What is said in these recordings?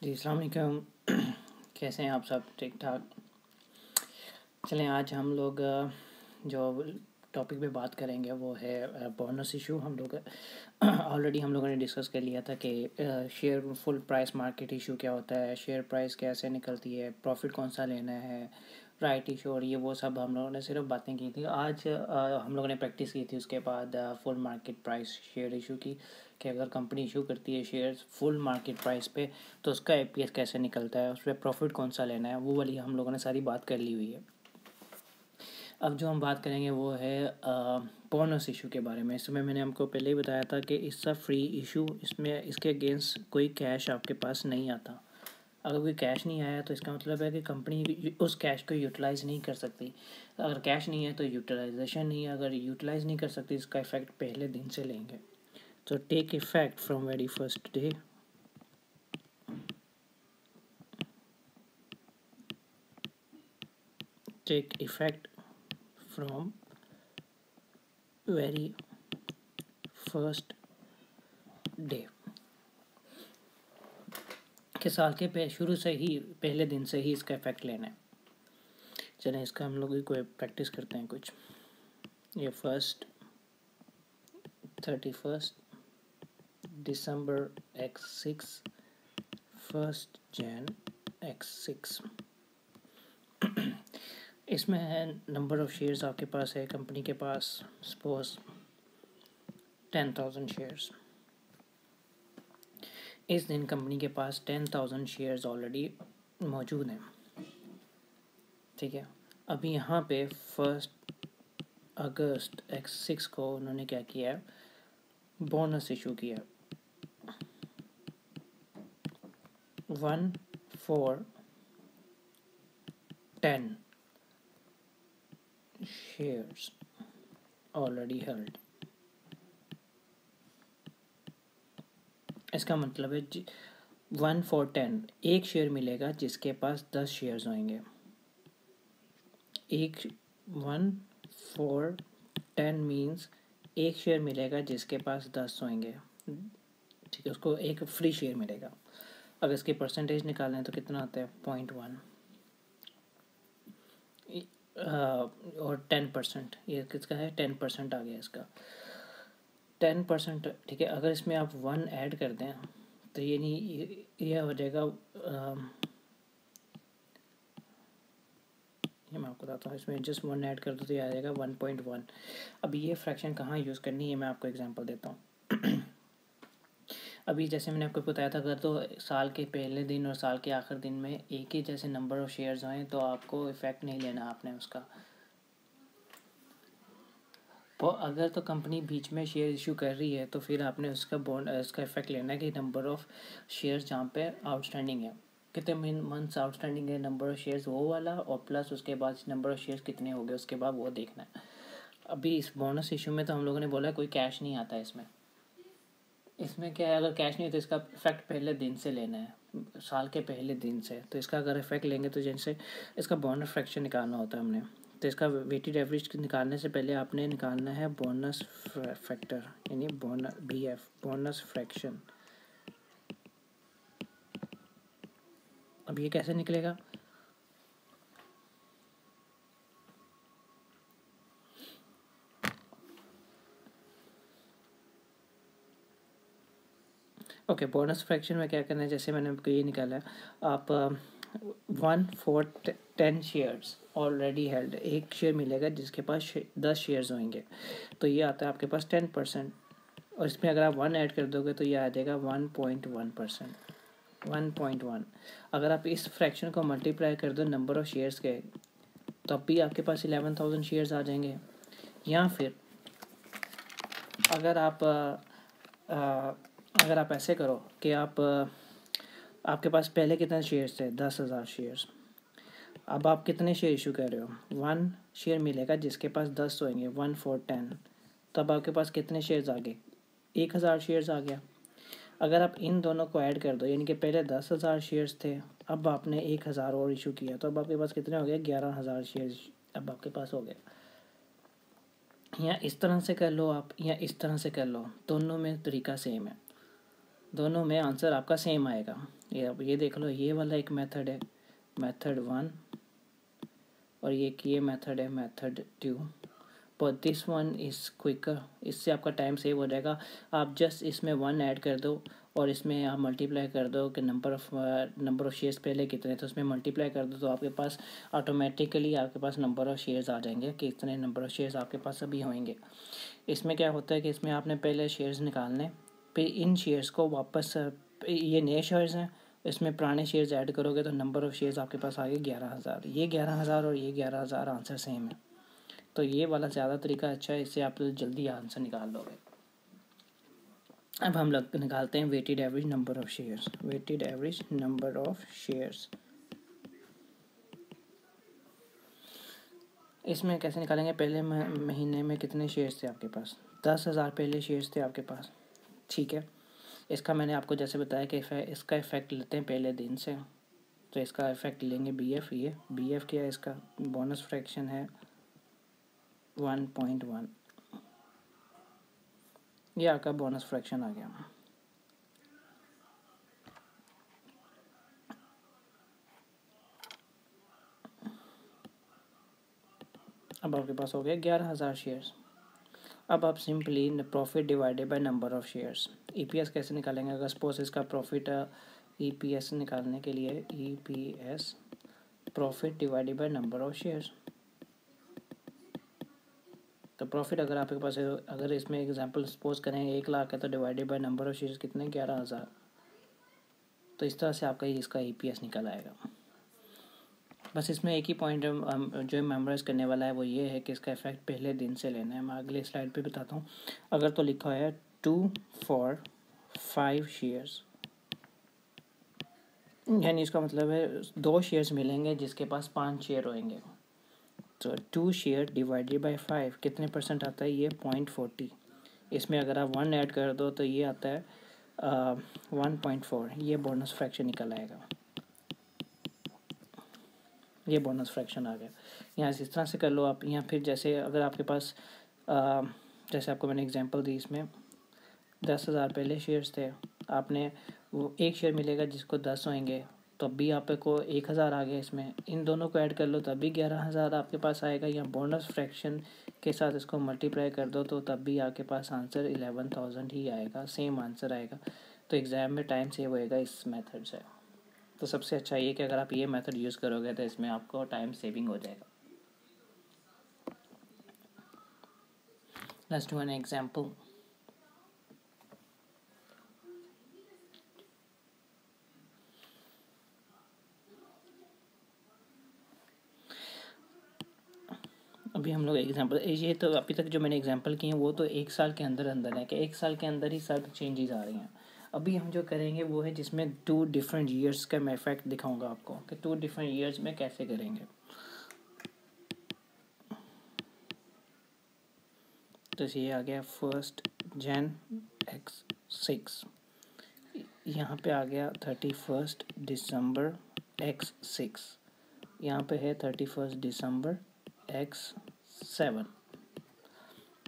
जी अस्सलाम वालेकुम। कैसे हैं आप सब? ठीक ठाक। चलें, आज हम लोग जो टॉपिक पे बात करेंगे वो है बोनस इशू। हम लोग ऑलरेडी हम लोगों ने डिस्कस कर लिया था कि share full price market issue क्या होता है, शेयर प्राइस कैसे निकलती है, प्रॉफिट कौन सा लेना है, राइट इशू, और ये वो सब हम लोगों ने सिर्फ बातें की थी। आज हम लोगों ने प्रैक्टिस की थी उसके बाद full market price share issue की, कि अगर कंपनी इशू करती है शेयर्स फुल मार्केट प्राइस पे तो उसका एपीएस कैसे निकलता है, उस पर प्रॉफिट कौन सा लेना है, वो वाली हम लोगों ने सारी बात कर ली हुई है। अब जो हम बात करेंगे वो है बोनस इशू के बारे में। इसमें मैंने आपको पहले ही बताया था कि इसका फ्री इशू, इसमें इसके अगेंस्ट कोई कैश आपके पास नहीं आता। अगर कोई कैश नहीं आया तो इसका मतलब है कि कंपनी उस कैश को यूटिलाइज़ नहीं कर सकती। अगर कैश नहीं है तो यूटिलाइजेशन नहीं है, अगर यूटिलाइज़ नहीं कर सकती इसका इफ़ेक्ट पहले दिन से लेंगे। तो take effect from very first day. Take effect from very first day, के साल के शुरू से ही पहले दिन से ही इसका इफ़ेक्ट लेना है। चलें, इसका हम लोग कोई प्रैक्टिस करते हैं कुछ। ये 31 दिसंबर x6, 1 Jan x6। इसमें है नंबर ऑफ़ शेयर्स आपके पास है कंपनी के पास, सपोज 10,000 शेयर्स। इस दिन कंपनी के पास 10,000 शेयर्स ऑलरेडी मौजूद हैं, ठीक है। अभी यहाँ पे 1 अगस्त x6 को उन्होंने क्या किया है, बोनस इशू किया। 1/4/10 शेयर्स ऑलरेडी हेल्ड। इसका मतलब है 1/4/10 एक शेयर मिलेगा जिसके पास 10 शेयर्स होंगे। 1/4/10 मीन्स एक शेयर मिलेगा जिसके पास 10 होंगे, ठीक है। उसको एक फ्री शेयर मिलेगा। अगर इसकी परसेंटेज निकालें तो कितना आता है, 0.1 और 10%। ये किसका है, 10% आ गया इसका, 10%, ठीक है। अगर इसमें आप 1 ऐड कर दें तो ये नहीं, ये हो जाएगा, ये मैं आपको बताता हूँ। इसमें जस्ट 1 ऐड कर दो तो ये आ जाएगा 1.1। अब ये फ्रैक्शन कहाँ यूज़ करनी है, मैं आपको एग्जांपल देता हूँ। अभी जैसे मैंने आपको बताया था, अगर तो साल के पहले दिन और साल के आखिर दिन में एक ही जैसे नंबर ऑफ़ शेयर्स हों तो आपको इफ़ेक्ट नहीं लेना आपने उसका। तो अगर तो कंपनी बीच में शेयर इशू कर रही है तो फिर आपने उसका इफ़ेक्ट लेना है कि नंबर ऑफ़ शेयर्स जहाँ पे आउटस्टैंडिंग है, कितने मंथ्स आउटस्टैंडिंग है नंबर ऑफ़ शेयर्स, वो वाला, और प्लस उसके बाद नंबर ऑफ़ शेयर्स कितने हो गए उसके बाद वो देखना है। अभी इस बोनस इशू में तो हम लोगों ने बोला कोई कैश नहीं आता है इसमें। इसमें क्या है, अगर कैश नहीं है तो इसका इफ़ेक्ट पहले दिन से लेना है, साल के पहले दिन से। तो इसका अगर इफ़ेक्ट लेंगे तो जैसे इसका बोनस फ्रैक्शन निकालना होता है हमने, तो इसका वेटेड एवरेज निकालने से पहले आपने निकालना है बोनस फैक्टर, यानी BF, बोनस फ्रैक्शन। अब ये कैसे निकलेगा, ओके। बोनस फ्रैक्शन में क्या करना है, जैसे मैंने आपको ये निकाला है, आप 1/4/10 शेयर्स ऑलरेडी हेल्ड, एक शेयर मिलेगा जिसके पास 10 शेयर्स होंगे, तो ये आता है आपके पास 10%। और इसमें अगर आप 1 ऐड कर दोगे तो ये आ जाएगा 1.1%, 1.1। अगर आप इस फ्रैक्शन को मल्टीप्लाई कर दो नंबर ऑफ़ शेयर्स के, तब भी आपके पास 11,000 शेयर्स आ जाएंगे। या फिर अगर आप ऐसे करो कि आपके पास पहले कितने शेयर्स थे, 10,000 शेयर्स। अब आप कितने शेयर इशू कर रहे हो, 1 शेयर मिलेगा जिसके पास 10 होंगे, 1/4/10, तब आपके पास कितने शेयर्स आ गए, 1,000 शेयर्स आ गया। अगर आप इन दोनों को ऐड कर दो, यानी कि पहले 10,000 शेयर्स थे, अब आपने 1,000 और इशू किया, तो अब आपके पास कितने हो गए, 11,000 शेयर्स अब आपके पास हो गए। या इस तरह से कर लो आप, या इस तरह से कर लो, दोनों में तरीका सेम है, दोनों में आंसर आपका सेम आएगा। ये अब ये देख लो, ये वाला एक मेथड है, मेथड 1, और ये मेथड है method 2, but this one is quicker. इससे आपका टाइम सेव हो जाएगा। आप जस्ट इसमें 1 ऐड कर दो और इसमें आप मल्टीप्लाई कर दो कि नंबर ऑफ़ शेयर्स पहले कितने थे, उसमें मल्टीप्लाई कर दो तो आपके पास ऑटोमेटिकली आपके पास नंबर ऑफ़ शेयर्स आ जाएंगे कि इतने नंबर ऑफ़ शेयर्स आपके पास अभी होंगे। इसमें क्या होता है कि इसमें आपने पहले शेयर्स निकालने, फिर इन शेयर्स को वापस, ये नए शेयर्स हैं, इसमें पुराने शेयर्स ऐड करोगे तो नंबर ऑफ़ शेयर्स आपके पास आ गए 11,000। ये 11,000 और ये 11,000 आंसर सेम है। तो ये वाला ज़्यादा तरीका अच्छा है, इससे आप जल्दी आंसर निकाल लोगे। अब हम लोग निकालते हैं weighted average number of shares. Weighted average number of shares इसमें कैसे निकालेंगे? पहले महीने में कितने शेयर्स थे आपके पास? 10,000 पहले शेयर्स थे आपके पास, ठीक है। इसका मैंने आपको जैसे बताया कि इसका इफ़ेक्ट लेते हैं पहले दिन से, तो इसका इफ़ेक्ट लेंगे BF। ये BF क्या है? इसका बोनस फ्रैक्शन है 1.1, ये आपका बोनस फ्रैक्शन आ गया। अब आपके पास हो गया 11,000 शेयर्स। अब आप simply profit divided by number of shares, EPS कैसे निकालेंगे? अगर सपोज इसका प्रॉफिट, EPS निकालने के लिए EPS profit divided by number of shares. तो प्रॉफिट अगर आपके पास है, अगर इसमें एग्जांपल सपोज करें 1 लाख है तो divided by number of shares कितने? 11,000। तो इस तरह से आपका इसका EPS निकल आएगा। बस इसमें एक ही पॉइंट जो मेमोराइज करने वाला है वो ये है कि इसका इफेक्ट पहले दिन से लेना है। मैं अगले स्लाइड पे बताता हूँ। अगर तो लिखा है 2 for 5 शेयर्स, यानी इसका मतलब है 2 शेयर्स मिलेंगे जिसके पास 5 शेयर होंगे। तो 2 शेयर डिवाइडेड बाय 5 कितने % आता है? ये 0.40। इसमें अगर आप 1 ऐड कर दो तो ये आता है 1.4। ये बोनस फ्रैक्शन निकल आएगा। ये बोनस फ्रैक्शन आ गया। यहाँ से इस तरह से कर लो आप। यहाँ फिर जैसे अगर आपके पास जैसे आपको मैंने एग्जांपल दी, इसमें 10,000 पहले शेयर्स थे, आपने वो एक शेयर मिलेगा जिसको 10 होंगे, तो भी आपको 1,000 आ गया। इसमें इन दोनों को ऐड कर लो तब भी 11,000 आपके पास आएगा। या बोनस फ्रैक्शन के साथ इसको मल्टीप्लाई कर दो तो तब भी आपके पास आंसर 11,000 ही आएगा, सेम आंसर आएगा। तो एग्ज़ाम में टाइम सेव होएगा इस मेथड से। तो सबसे अच्छा ये कि अगर आप ये मेथड यूज़ करोगे तो इसमें आपको टाइम सेविंग हो जाएगा। Let's do an example. अभी हम लोग एग्जांपल, ये तो अभी तक जो मैंने एग्जांपल किए हैं वो तो 1 साल के अंदर अंदर है कि 1 साल के अंदर ही सब चेंजेस आ रही हैं। अभी हम जो करेंगे वो है जिसमें 2 डिफरेंट ईयर्स का मैं इफेक्ट दिखाऊंगा आपको कि 2 डिफरेंट ईयर्स में कैसे करेंगे। तो ये आ गया 1 Jan X6, यहाँ पे आ गया 31 December X6, यहाँ पे है 31 December X7।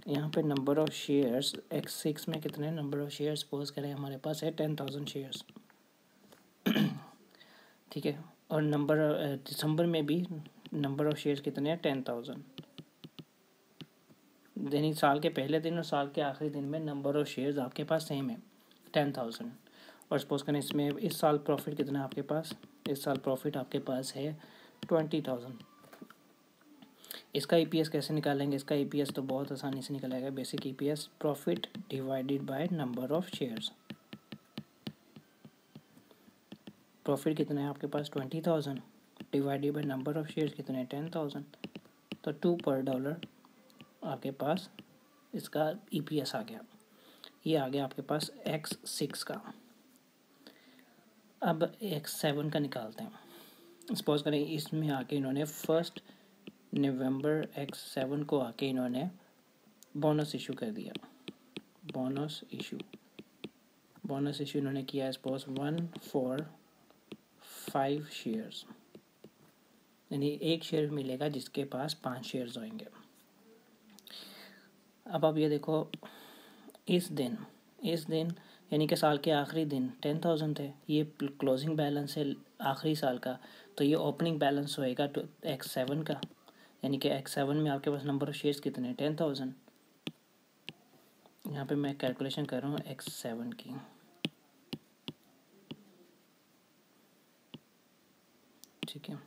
यहाँ पे नंबर ऑफ़ शेयर्स X6 में कितने नंबर ऑफ़ शेयर्स सपोज करें हमारे पास है 10,000 शेयर्स, ठीक है। और नंबर दिसंबर में भी नंबर ऑफ़ शेयर्स कितने हैं? 10,000। यानी साल के पहले दिन और साल के आखिरी दिन में नंबर ऑफ़ शेयर्स आपके पास सेम है 10,000। और सपोज करें इसमें इस साल प्रॉफिट कितना है आपके पास? इस साल प्रॉफिट आपके पास है 20,000। इसका EPS कैसे निकालेंगे? इसका EPS तो बहुत आसानी से निकलेगा। Basic EPS profit divided by number of shares. Profit कितना है आपके पास? 20,000 divided by number of shares कितने हैं? 10,000। तो 2 पर डॉलर आपके पास इसका EPS आ गया। ये आ गया आपके पास X6 का। अब X7 का निकालते हैं। सपोज करें इसमें आके इन्होंने 1 नवंबर X7 को आके इन्होंने बोनस इशू कर दिया। बोनस इशू इन्होंने किया है सपोज 1 for 5 शेयर्स, यानी 1 शेयर मिलेगा जिसके पास 5 शेयर्स होंगे। अब आप ये देखो, इस दिन यानी कि साल के आखिरी दिन 10,000 थे, ये क्लोजिंग बैलेंस है आखिरी साल का, तो ये ओपनिंग बैलेंस होएगा तो X7 का, यानी कि X7 में आपके पास नंबर ऑफ़ शेयर्स कितने हैं 10,000। यहाँ पे मैं कैलकुलेशन कर रहा हूँ X7 की। ठीक है,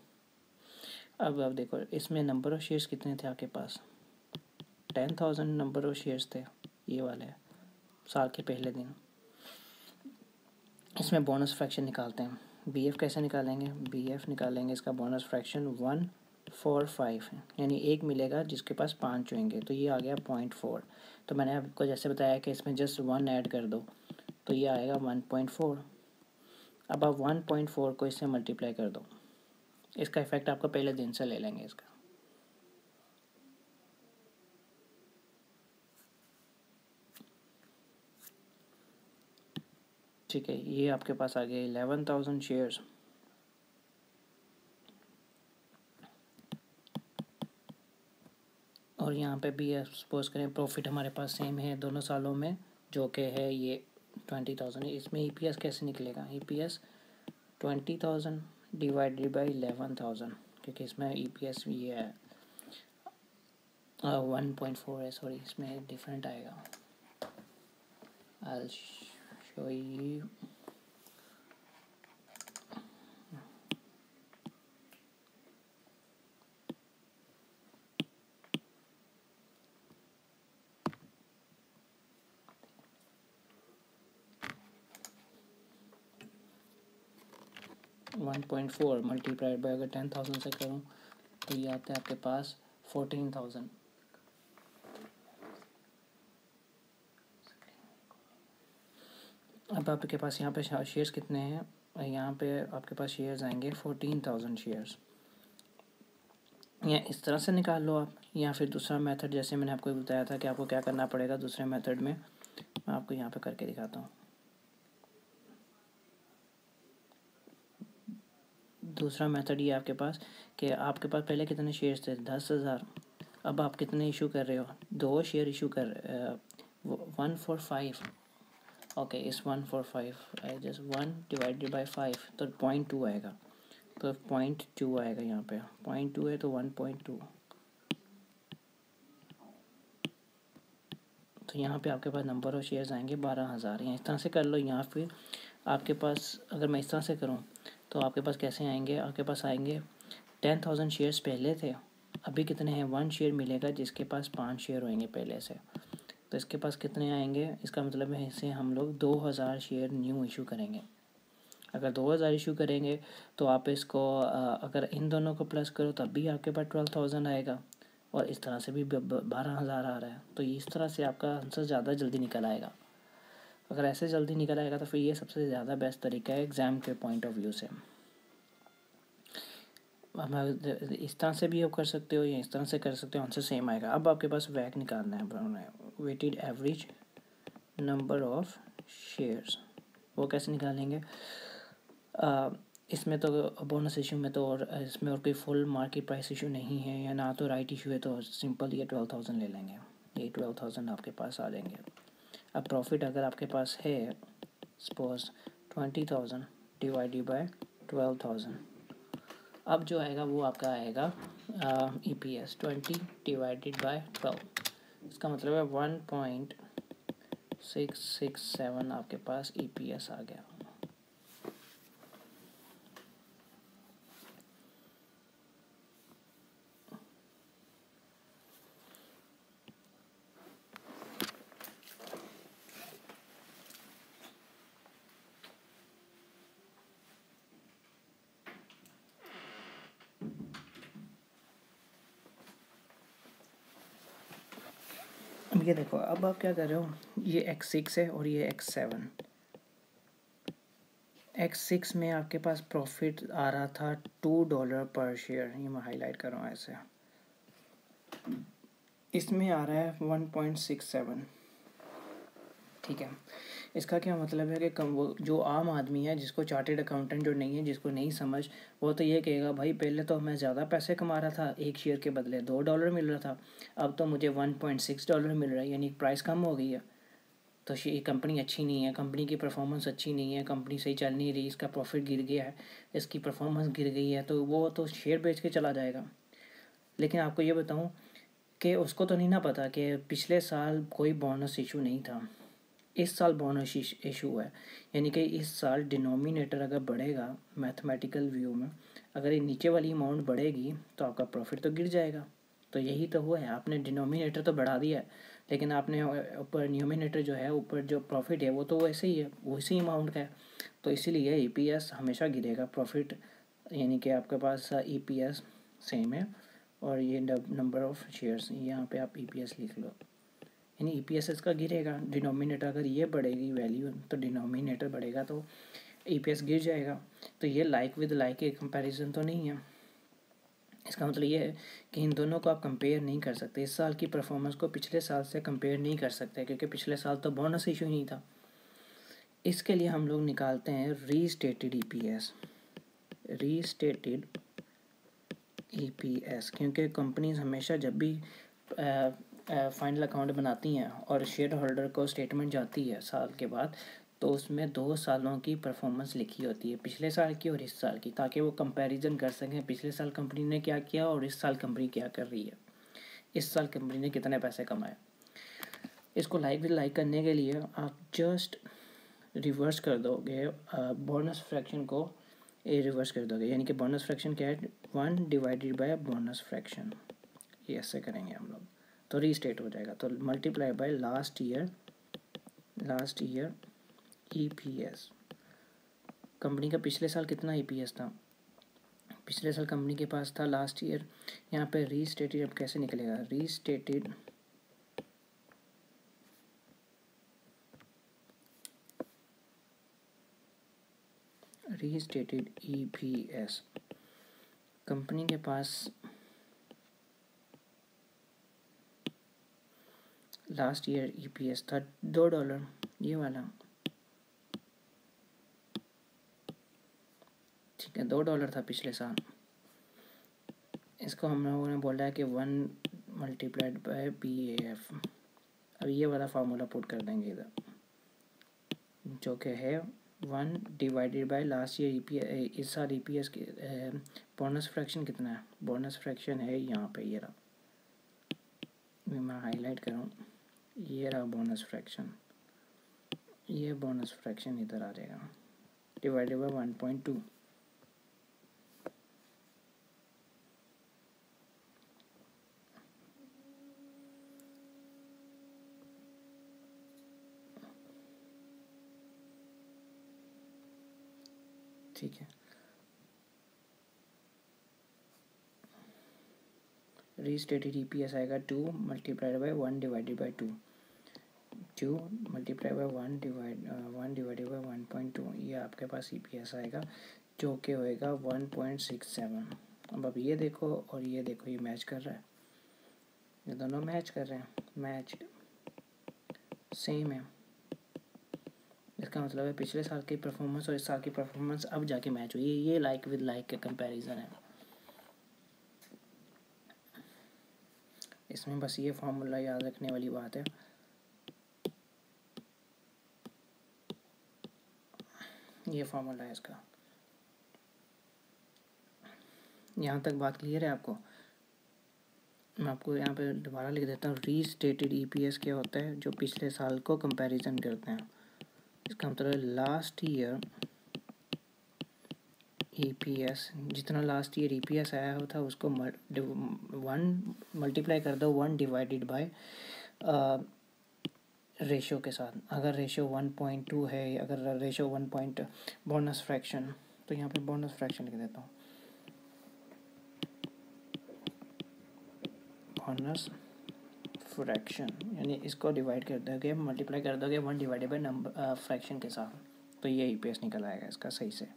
अब आप देखो इसमें नंबर ऑफ़ शेयर्स कितने थे आपके पास, 10,000 नंबर ऑफ़ शेयर्स थे, ये वाले साल के पहले दिन। इसमें बोनस फ्रैक्शन निकालते हैं, BF कैसे निकालेंगे, BF निकालेंगे इसका बोनस फ्रैक्शन 145 है, यानी एक मिलेगा जिसके पास 5 होंगे, तो ये आ गया 0.4। तो मैंने आपको जैसे बताया कि इसमें जस्ट 1 ऐड कर दो तो ये आएगा 1.4। अब आप 1.4 को इससे मल्टीप्लाई कर दो, इसका इफेक्ट आपको पहले दिन से ले लेंगे इसका। ठीक है, ये आपके पास आ गए 11,000 शेयर्स। और यहाँ पे भी सपोज करें प्रॉफिट हमारे पास सेम है दोनों सालों में, जो कि है ये 20,000। इसमें EPS कैसे निकलेगा, EPS 20,000 डिवाइडेड बाई 11,000, क्योंकि इसमें EPS ये है 1.4 है, सॉरी इसमें डिफरेंट आएगा। I'll show you। 1.4 multiplied by अगर 10,000 से करूँ तो ये आता है आपके पास 14,000। अब आपके पास यहाँ पे शेयर्स कितने हैं, यहाँ पे आपके पास शेयर्स आएंगे 14,000 शेयर्स। या इस तरह से निकाल लो आप, या फिर दूसरा मेथड जैसे मैंने आपको बताया था कि आपको क्या करना पड़ेगा दूसरे मेथड में, मैं आपको यहाँ पे करके दिखाता हूँ। दूसरा मेथड ये आपके पास कि आपके पास पहले कितने शेयर्स थे 10,000, अब आप कितने इशू कर रहे हो, 2 शेयर इशू कर 145। ओके, इस 145 जस्ट 1 डिवाइडेड बाई 5 तो 0.2 आएगा, तो 0.2 आएगा यहाँ पे, 0.2 है तो 1.2। तो यहाँ पे आपके पास नंबर ऑफ़ शेयर्स आएंगे 12,000। या इस तरह से कर लो, या फिर आपके पास अगर मैं इस तरह से करूँ तो आपके पास कैसे आएंगे, आपके पास आएंगे 10,000 शेयर्स पहले थे, अभी कितने हैं 1 शेयर मिलेगा जिसके पास 5 शेयर होंगे पहले से, तो इसके पास कितने आएंगे, इसका मतलब है इसे हम लोग 2,000 शेयर न्यू इशू करेंगे। अगर 2,000 इशू करेंगे तो आप इसको अगर इन दोनों को प्लस करो तब भी आपके पास 12,000 आएगा, और इस तरह से भी 12,000 आ रहा है, तो इस तरह से आपका आंसर ज़्यादा जल्दी निकल आएगा। अगर ऐसे जल्दी निकल आएगा तो फिर ये सबसे ज़्यादा बेस्ट तरीका है एग्ज़ाम के पॉइंट ऑफ व्यू से। इस तरह से भी आप कर सकते हो या इस तरह से कर सकते हो, आंसर सेम आएगा। अब आपके पास वैक निकालना है, weighted average number of shares, वो कैसे निकालेंगे। इसमें तो बोनस इशू में तो और इसमें और कोई फुल मार्केट प्राइस इशू नहीं है, या ना तो राइट इशू है, तो सिंपल ये 12,000 ले लेंगे, ये 12,000 आपके पास आ जाएंगे। अब प्रॉफिट अगर आपके पास है सपोज 20,000 डिवाइडेड बाय 12,000, अब जो आएगा वो आपका आएगा EPS 20 डिवाइडेड बाय 12, इसका मतलब है 1.667 आपके पास EPS आ गया। अब ये देखो, अब आप क्या कर रहे हो, ये X6 है और ये X7। X6 में आपके पास प्रॉफिट आ रहा था $2 पर शेयर, ये मैं हाईलाइट कर रहा हूँ ऐसे, इसमें आ रहा है 1.67। ठीक है, इसका क्या मतलब है कि कम वो जो आम आदमी है, जिसको चार्टेड अकाउंटेंट जो नहीं है, जिसको नहीं समझ, वो तो ये कहेगा भाई पहले तो मैं ज़्यादा पैसे कमा रहा था, एक शेयर के बदले $2 मिल रहा था, अब तो मुझे $1.6 मिल रहा है, यानी प्राइस कम हो गई है। तो ये कंपनी अच्छी नहीं है, कंपनी की परफॉर्मेंस अच्छी नहीं है, कंपनी सही चल नहीं रही, इसका प्रॉफिट गिर गया है, इसकी परफॉर्मेंस गिर गई है, तो वो तो शेयर बेच के चला जाएगा। लेकिन आपको ये बताऊं कि उसको तो नहीं ना पता कि पिछले साल कोई बोनस इशू नहीं था, इस साल बोनस इशू है। यानी कि इस साल डिनोमिनेटर अगर बढ़ेगा मैथमेटिकल व्यू में, अगर ये नीचे वाली अमाउंट बढ़ेगी तो आपका प्रॉफिट तो गिर जाएगा। तो यही तो हुआ है, आपने डिनोमिनेटर तो बढ़ा दिया है, लेकिन आपने ऊपर न्यूमिनेटर जो है, ऊपर जो प्रॉफिट है वो तो वैसे ही है, वैसी अमाउंट का है। तो इसीलिए ईपीएस हमेशा गिरेगा, प्रॉफिट यानी कि आपके पास ईपीएस सेम है और ये नंबर ऑफ शेयर्स, यहाँ पे आप ईपीएस लिख लो, यानी ईपीएस इसका गिरेगा। डिनोमिनेटर अगर ये बढ़ेगी वैल्यू तो डिनोमिनेटर बढ़ेगा तो ईपीएस गिर जाएगा। तो ये लाइक विद लाइक के कंपैरिजन तो नहीं है। इसका मतलब ये है कि इन दोनों को आप कंपेयर नहीं कर सकते, इस साल की परफॉर्मेंस को पिछले साल से कंपेयर नहीं कर सकते, क्योंकि पिछले साल तो बोनस इशू ही नहीं था। इसके लिए हम लोग निकालते हैं रीस्टेटेड ईपीएस, रीस्टेटेड ईपीएस, क्योंकि कंपनीज हमेशा जब भी फाइनल अकाउंट बनाती हैं और शेयर होल्डर को स्टेटमेंट जाती है साल के बाद, तो उसमें 2 सालों की परफॉर्मेंस लिखी होती है, पिछले साल की और इस साल की, ताकि वो कंपैरिजन कर सकें पिछले साल कंपनी ने क्या किया और इस साल कंपनी क्या कर रही है, इस साल कंपनी ने कितने पैसे कमाए। इसको लाइक विद लाइक करने के लिए आप जस्ट रिवर्स कर दोगे बोनस फ्रैक्शन को, ये रिवर्स कर दोगे, यानी कि बोनस फ्रैक्शन क्या है, 1 डिवाइडेड बाय बोनस फ्रैक्शन, ये ऐसे करेंगे हम लोग तो रीस्टेट हो जाएगा। तो multiply by last year EPS. Company का पिछले साल कितना ईपीएस था, पिछले साल कंपनी के पास था लास्ट ईयर, यहाँ पे रीस्टेटेड अब कैसे निकलेगा, रीस्टेटेड ईपीएस। कंपनी के पास लास्ट ईयर ईपीएस था $2, ये वाला, ठीक है, $2 था पिछले साल। इसको हम लोगों ने बोला है कि 1 मल्टीप्लाइड बाय PAF। अब ये वाला फार्मूला पुट कर देंगे इधर, जो कि है 1 divided by last year EPS, इस साल ईपीएस के बोनस फ्रैक्शन कितना है, बोनस फ्रैक्शन है यहाँ पे, ये रहा, मैं हाईलाइट करूँ, ये रहा बोनस फ्रैक्शन, ये बोनस फ्रैक्शन इधर आ जाएगा, डिवाइडेड बाय 1.2। ठीक है, रीस्टेटेड ईपीएस आएगा 2 multiplied by 1 divided by 2, 2 multiply by 1 divided by 1.2, ये आपके पास ईपीएस आएगा, जो कि होएगा 1.67। अब ये देखो और ये देखो, ये मैच कर रहा है, ये दोनों मैच कर रहे हैं, मैच सेम है। इसका मतलब है पिछले साल की परफॉर्मेंस और इस साल की परफॉर्मेंस अब जाके मैच हुई, ये लाइक विद लाइक का कंपैरिजन है। इसमें बस ये फार्मूला याद रखने वाली बात है, ये फार्मूला है इसका। यहाँ तक बात क्लियर है आपको? मैं आपको यहाँ पे दोबारा लिख देता हूँ, रीस्टेटेड ईपीएस क्या होता है, जो पिछले साल को कंपैरिजन करते हैं। इसका मतलब लास्ट ईयर ईपीएस, जितना लास्ट ईयर ईपीएस आया हो था उसको 1 मल्टीप्लाई कर दो 1 डिवाइडेड बाय रेशो के साथ। अगर रेशो 1.2 है, अगर रेशो 1 बोनस फ्रैक्शन, तो यहाँ पे बोनस फ्रैक्शन लिख देता हूँ, बोनस फ्रैक्शन, यानी इसको डिवाइड कर दोगे, मल्टीप्लाई कर दोगे 1 डिवाइडेड बाय नंबर फ्रैक्शन के साथ, तो ये ईपीएस निकल आएगा इसका सही से।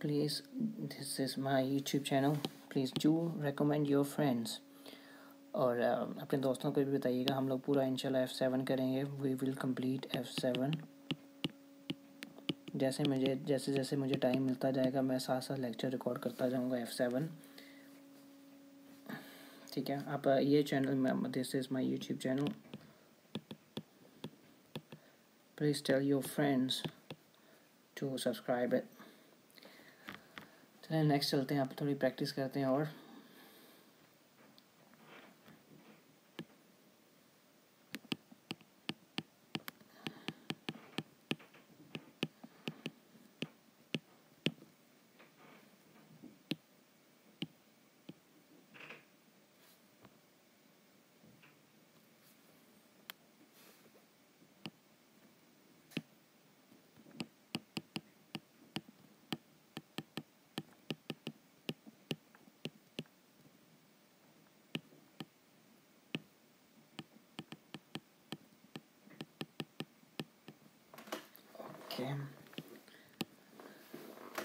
Please, this is my YouTube channel. Please do recommend your friends. और अपने दोस्तों को भी बताइएगा। हम लोग पूरा इंशाल्लाह F7 करेंगे, वी विल कंप्लीट F7 जैसे जैसे मुझे टाइम मिलता जाएगा मैं साथ साथ लेक्चर रिकॉर्ड करता जाऊँगा F7। ठीक है, आप ये channel, this is my YouTube channel, please tell your friends to subscribe it. चलिए नेक्स्ट चलते हैं, आप थोड़ी प्रैक्टिस करते हैं और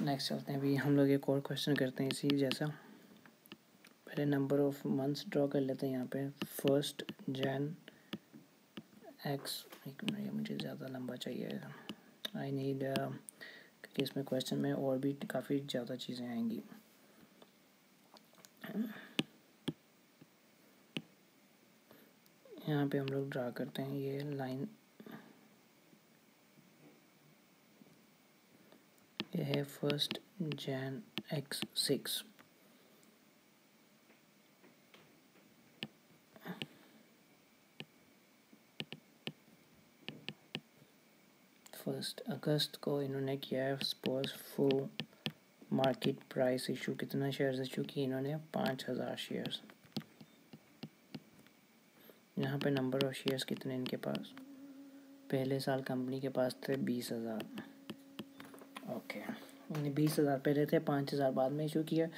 नेक्स्ट चलते हैं। अभी हम लोग एक और क्वेश्चन करते हैं इसी जैसा। पहले नंबर ऑफ मंथ्स ड्रॉ कर लेते हैं यहाँ पे। 1 Jan x, एक मिनट, ये मुझे ज़्यादा लंबा चाहिए, आई नीड, क्योंकि इसमें क्वेश्चन में और भी काफ़ी ज़्यादा चीज़ें आएंगी। यहाँ पे हम लोग ड्रा करते हैं ये लाइन, ये है 1 Jan x6। फर्स्ट अगस्त को इन्होंने किया है suppose full market price issue. कितना शेयर्स इशू किए इन्होंने? 5000 शेयर्स। यहाँ पे नंबर ऑफ शेयर्स कितने इनके पास? पहले साल कंपनी के पास थे 20,000। ओके, यानी 20,000 पहले थे, 5,000 बाद में इशू किया।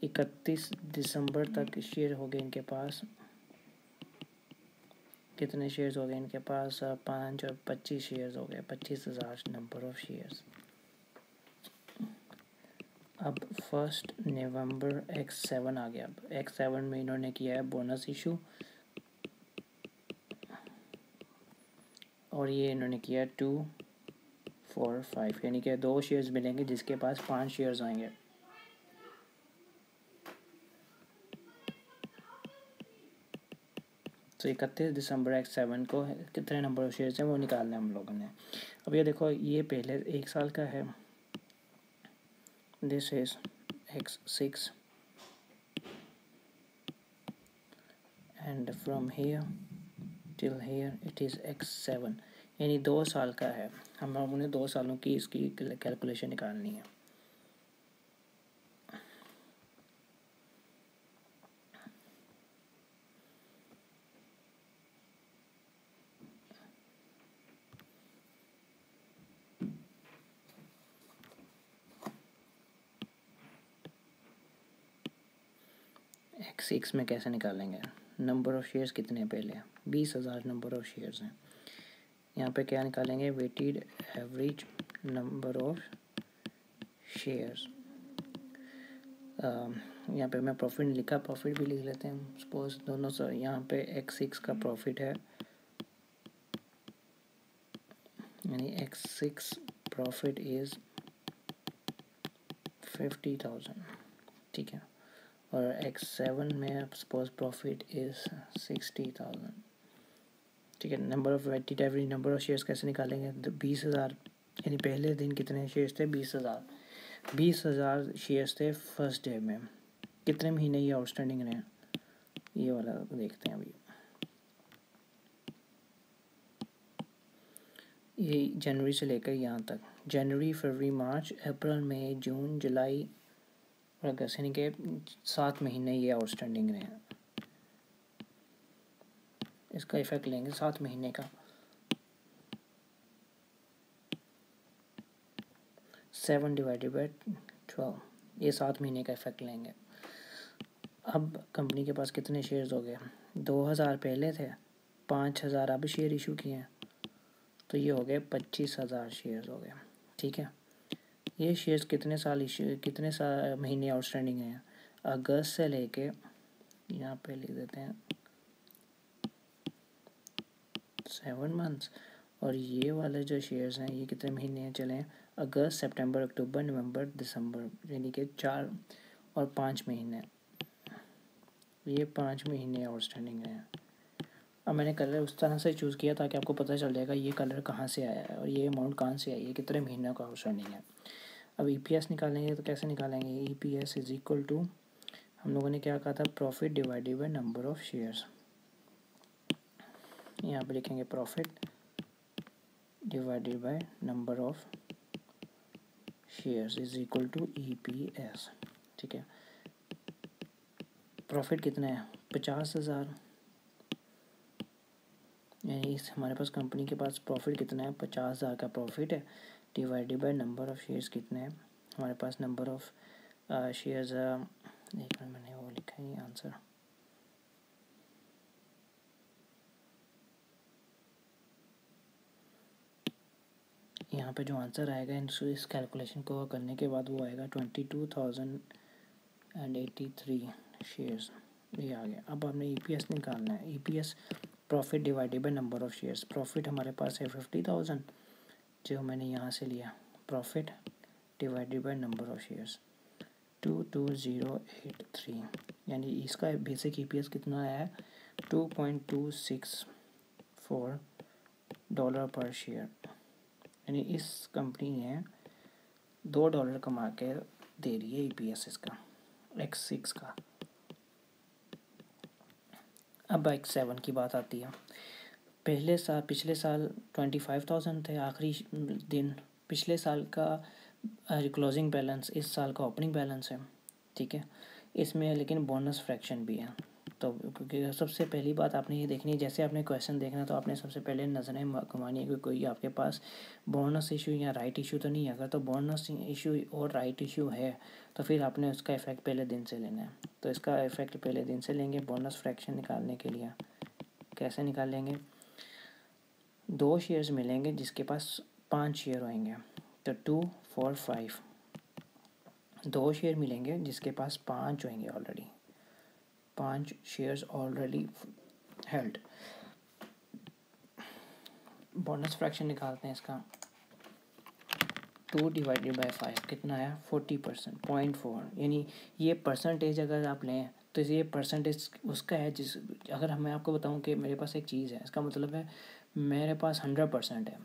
31 दिसंबर तक शेयर हो गए इनके पास। कितने शेयर्स हो गए इनके पास? 5 और 25 शेयर्स हो गए, 25,000 नंबर ऑफ शेयर्स। अब 1 नवंबर X7 आ गया। अब X7 में इन्होंने किया है बोनस इशू, और ये इन्होंने किया 2, 4, 5, यानी कि 2 शेयर्स मिलेंगे जिसके पास 5 शेयर्स आएंगे। तो 31 दिसंबर X7 को कितने नंबर ऑफ शेयर्स हैं वो निकालना है हम लोगों ने। अब ये देखो, ये पहले 1 साल का है, this is X6 and from here till here it is X7, यानी 2 साल का है। हम लोगों ने 2 सालों की इसकी कैलकुलेशन निकालनी है। X6 में कैसे निकालेंगे? नंबर ऑफ शेयर्स कितने हैं? पहले 20,000 नंबर ऑफ शेयर्स हैं। यहाँ पे क्या निकालेंगे? Weighted average number of shares. यहाँ पे मैं प्रॉफिट नहीं लिखा, प्रॉफिट भी लिख लेते हैं सपोज दोनों से। यहाँ पे X6 का प्रॉफिट है, यानी X6 प्रॉफिट इज़ 50,000, ठीक है। और X7 में सपोज प्रॉफिट इज़ 60,000, ठीक है। Number of weighted average number of shares कैसे निकालेंगे? तो 20,000, यानी पहले दिन कितने शेयर्स थे? 20,000। 20,000 शेयर्स थे फर्स्ट डे में। कितने महीने ये आउटस्टैंडिंग रहे? ये वाला देखते हैं अभी। ये जनवरी से लेकर यहाँ तक, जनवरी, फरवरी, मार्च, अप्रैल, मई, जून, जुलाई और अगस्त, यानी कि 7 महीने ये आउटस्टैंडिंग रहे हैं। इसका इफेक्ट लेंगे 7 महीने का। 7 डिवाइडेड बाई 12, ये 7 महीने का इफेक्ट लेंगे। अब कंपनी के पास कितने शेयर्स हो गए? 2,000 पहले थे, 5,000 अब शेयर इशू किए हैं, तो ये हो गए 25,000 शेयर्स हो गए, ठीक है। ये शेयर्स कितने महीने आउटस्टैंडिंग हैं? अगस्त से लेके, यहाँ पे लिख देते हैं 7 मंथ्स। और ये वाले जो शेयर्स हैं ये कितने महीने चले हैं? अगस्त, सितंबर, अक्टूबर, नवंबर, दिसंबर, यानी कि 4 और 5 महीने, ये 5 महीने आउटस्टैंडिंग है। अब मैंने कलर उस तरह से चूज़ किया ताकि आपको पता चल जाएगा ये कलर कहाँ से आया है और ये अमाउंट कहाँ से आई है, कितने महीनों का आउटस्टैंडिंग है। अब EPS निकालेंगे तो कैसे निकालेंगे? EPS इज इक्वल टू, हम लोगों ने क्या कहा था, profit divided by number of shares. यहाँ पे लिखेंगे profit divided by number of shares is equal to EPS। ठीक है, प्रॉफिट कितना है? 50,000, यानी इस हमारे पास कंपनी के पास प्रॉफिट कितना है? 50,000 का प्रॉफिट है, divided by number of shares कितने हैं हमारे पास? नंबर ऑफ शेयर्स, एक मिनट, मैंने वो लिखा है आंसर, यहाँ पे जो आंसर आएगा इस कैलकुलेशन को करने के बाद वो आएगा 22,083 शेयर्स, ये आ गया। अब आपने EPS निकालना है। EPS profit divided by number of shares. Profit हमारे पास है 50,000 जो मैंने यहाँ से लिया, profit divided by number of shares 22083, यानी इसका बेसिक EPS कितना आया है? $2.264 पर शेयर, यानी इस कंपनी ने $2 कमा के दे रही है EPS इसका, X6 का। अब X7 की बात आती है। पिछले साल 25,000 थे आखिरी दिन, पिछले साल का क्लोजिंग बैलेंस इस साल का ओपनिंग बैलेंस है। ठीक है, इसमें लेकिन बोनस फ्रैक्शन भी है। तो क्योंकि सबसे पहली बात आपने ये देखनी है, जैसे आपने क्वेश्चन देखना तो आपने सबसे पहले नज़रें घुमानी है कि कोई आपके पास बोनस इशू या राइट इशू तो नहीं है। अगर तो बोनस इशू और राइट इशू है तो फिर आपने उसका इफ़ेक्ट पहले दिन से लेना है। तो इसका इफ़ेक्ट पहले दिन से लेंगे बोनस फ्रैक्शन निकालने के लिए। कैसे निकालेंगे? 2 शेयर्स मिलेंगे जिसके पास 5 शेयर होंगे, तो 2, 4, 5। 2 शेयर मिलेंगे जिसके पास 5 होंगे, already 5 shares already held. Bonus fraction निकालते हैं इसका। 2 डिवाइडेड बाय 5 कितना है? 40%, 0.4, यानी ये परसेंटेज अगर आप लें तो ये परसेंटेज उसका है जिस, अगर मैं आपको बताऊं कि मेरे पास एक चीज़ है, इसका मतलब है मेरे पास 100% है।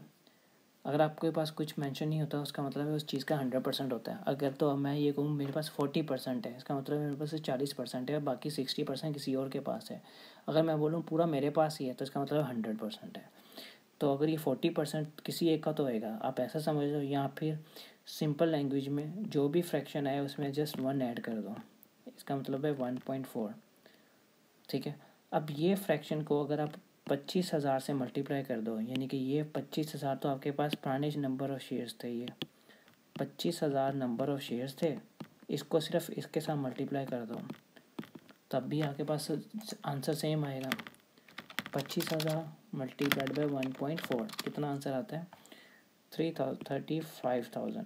अगर आपके पास कुछ मेंशन नहीं होता उसका मतलब है उस चीज़ का 100% होता है। अगर तो मैं ये कहूँ मेरे पास 40% है, इसका मतलब है मेरे पास 40% है, बाकी 60% किसी और के पास है। अगर मैं बोलूँ पूरा मेरे पास ही है तो इसका मतलब 100% है। तो अगर ये 40% किसी एक का तो होएगा, आप ऐसा समझ लो, या फिर सिंपल लैंग्वेज में जो भी फ्रैक्शन है उसमें जस्ट 1 ऐड कर दो, इसका मतलब है 1.4। ठीक है, अब ये फ्रैक्शन को अगर आप 25,000 से मल्टीप्लाई कर दो, यानी कि ये 25,000 तो आपके पास पुराने नंबर ऑफ़ शेयर्स थे, ये 25,000 नंबर ऑफ़ शेयर्स थे, इसको सिर्फ इसके साथ मल्टीप्लाई कर दो तब भी आपके पास आंसर सेम आएगा। 25,000 मल्टीप्लाइड बाई 1.4 कितना आंसर आता है? 35,000,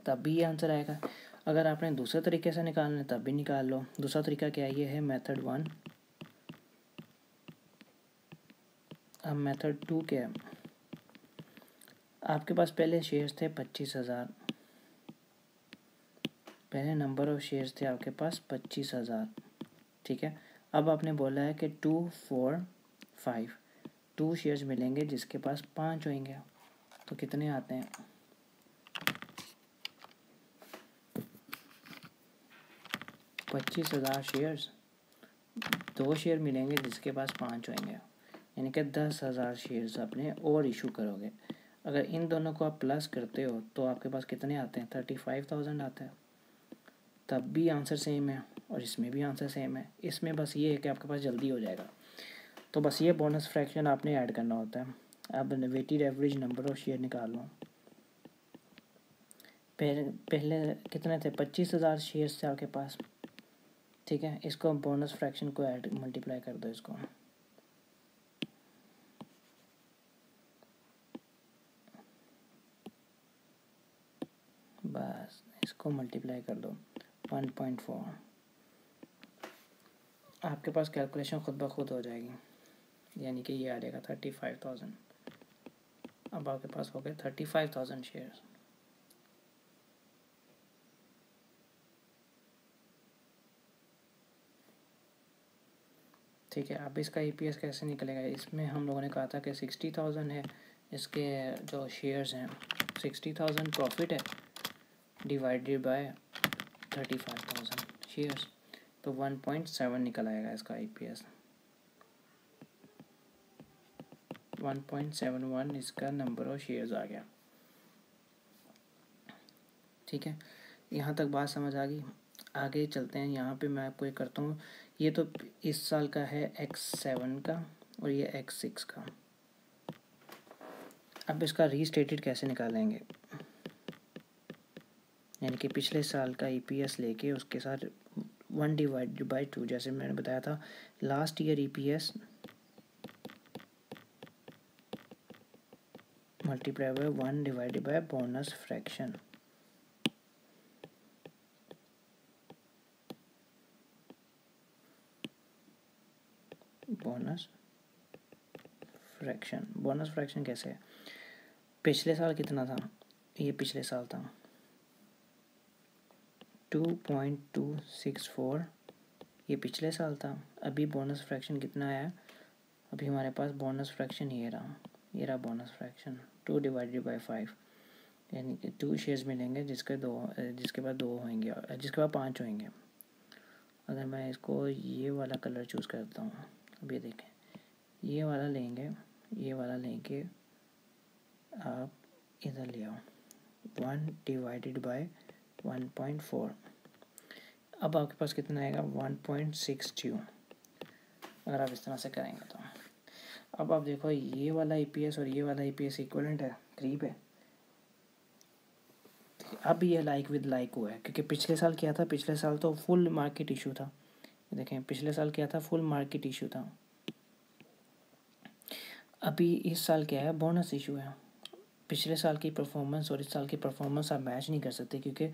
तब भी ये आंसर आएगा। अगर आपने दूसरे तरीके से निकालना है तब भी निकाल लो। दूसरा तरीका क्या है? ये है मेथड 1। अब मेथड 2 क्या है? आपके पास पहले शेयर्स थे 25,000, पहले नंबर ऑफ शेयर्स थे आपके पास 25,000। ठीक है, अब आपने बोला है कि 2, 4, 5 2 शेयर्स मिलेंगे जिसके पास 5 होंगे, तो कितने आते हैं? 25,000 शेयर्स, 2 शेयर मिलेंगे जिसके पास 5 होंगे, यानी कि 10,000 शेयर्स अपने और इशू करोगे। अगर इन दोनों को आप प्लस करते हो तो आपके पास कितने आते हैं? 35,000 आता है। तब भी आंसर सेम है और इसमें भी आंसर सेम है। इसमें बस ये है कि आपके पास जल्दी हो जाएगा, तो बस ये बोनस फ्रैक्शन आपने ऐड करना होता है। अब weighted average number of share निकाल लो। पहले कितने थे? 25,000 शेयर्स थे आपके पास। ठीक है, इसको बोनस फ्रैक्शन को ऐड मल्टीप्लाई कर दो, इसको बस इसको मल्टीप्लाई कर दो 1.4, आपके पास कैलकुलेशन खुद ब खुद हो जाएगी, यानी कि ये आ जाएगा 35,000। अब आपके पास हो गए 35,000 शेयर्स। ठीक है, अब इसका EPS कैसे निकलेगा? इसमें हम लोगों ने कहा था कि 60,000 है, इसके जो शेयर्स हैं 60,000 प्रॉफिट है डिवाइडेड बाय 35,000 शेयर्स, तो 1.7 निकल आएगा इसका EPS। 1.71 इसका नंबर ऑफ शेयर्स आ गया। ठीक है, यहाँ तक बात समझ आ गई। आगे चलते हैं, यहाँ पे मैं आपको ये करता हूँ, ये तो इस साल का है X7 का और ये X6 का। अब इसका रीस्टेटेड कैसे निकालेंगे, यानी कि पिछले साल का EPS लेके उसके साथ 1/2, जैसे मैंने बताया था last year EPS multiply by 1/, bonus fraction. Bonus fraction कैसे है? पिछले साल कितना था? ये पिछले साल था 2.264, ये पिछले साल था। अभी बोनस फ्रैक्शन कितना आया? अभी हमारे पास बोनस फ्रैक्शन ये रहा बोनस फ्रैक्शन 2/5, यानी कि 2 शेयर्स मिलेंगे जिसके बाद 2 होंगे, जिसके बाद 5 होंगे। अगर मैं इसको ये वाला कलर चूज़ करता हूँ, अब ये देखें, ये वाला लेंगे आप इधर ले आओ 1/1.4, अब आपके पास कितना आएगा 1.62, अगर आप इस तरह से करेंगे तो। अब आप देखो ये वाला EPS और ये वाला EPS इक्वलेंट है, करीब है। अब ये लाइक विद लाइक हुआ है, क्योंकि पिछले साल क्या था, पिछले साल तो फुल मार्केट इशू था। देखें पिछले साल क्या था, फुल मार्केट इशू था। अभी इस साल क्या है, बोनस इशू है। पिछले साल की परफॉर्मेंस और इस साल की परफॉर्मेंस आप मैच नहीं कर सकते, क्योंकि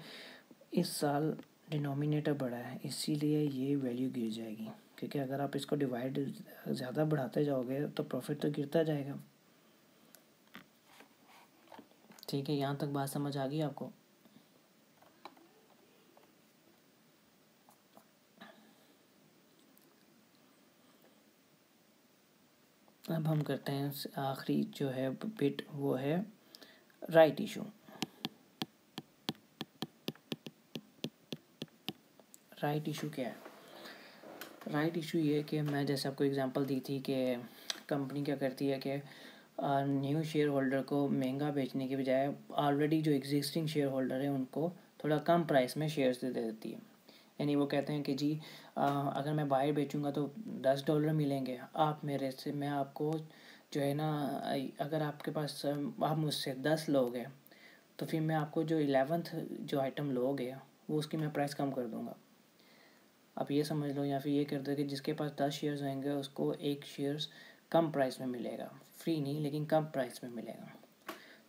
इस साल डिनोमिनेटर बढ़ा है, इसीलिए ये वैल्यू गिर जाएगी। क्योंकि अगर आप इसको डिवाइड ज़्यादा बढ़ाते जाओगे तो प्रॉफिट तो गिरता जाएगा। ठीक है, यहाँ तक बात समझ आ गई आपको? अब हम करते हैं आखिरी जो है बिट, वो है राइट इशू। राइट इशू क्या है? राइट इशू ये कि मैं जैसे आपको एग्जांपल दी थी कि कंपनी क्या करती है कि न्यू शेयर होल्डर को महंगा बेचने के बजाय ऑलरेडी जो एग्जिस्टिंग शेयर होल्डर है उनको थोड़ा कम प्राइस में शेयर्स दे देती है। यानी वो कहते हैं कि जी अगर मैं बाहर बेचूंगा तो $10 मिलेंगे, आप मेरे से, मैं आपको जो है ना, अगर आपके पास आप मुझसे 10 लोग हैं तो फिर मैं आपको जो 11th जो आइटम लोगे वो उसकी मैं प्राइस कम कर दूंगा। आप ये समझ लो, या फिर ये कर दो कि जिसके पास 10 शेयर्स होंगे उसको 1 शेयर्स कम प्राइस में मिलेगा, फ्री नहीं लेकिन कम प्राइस में मिलेगा।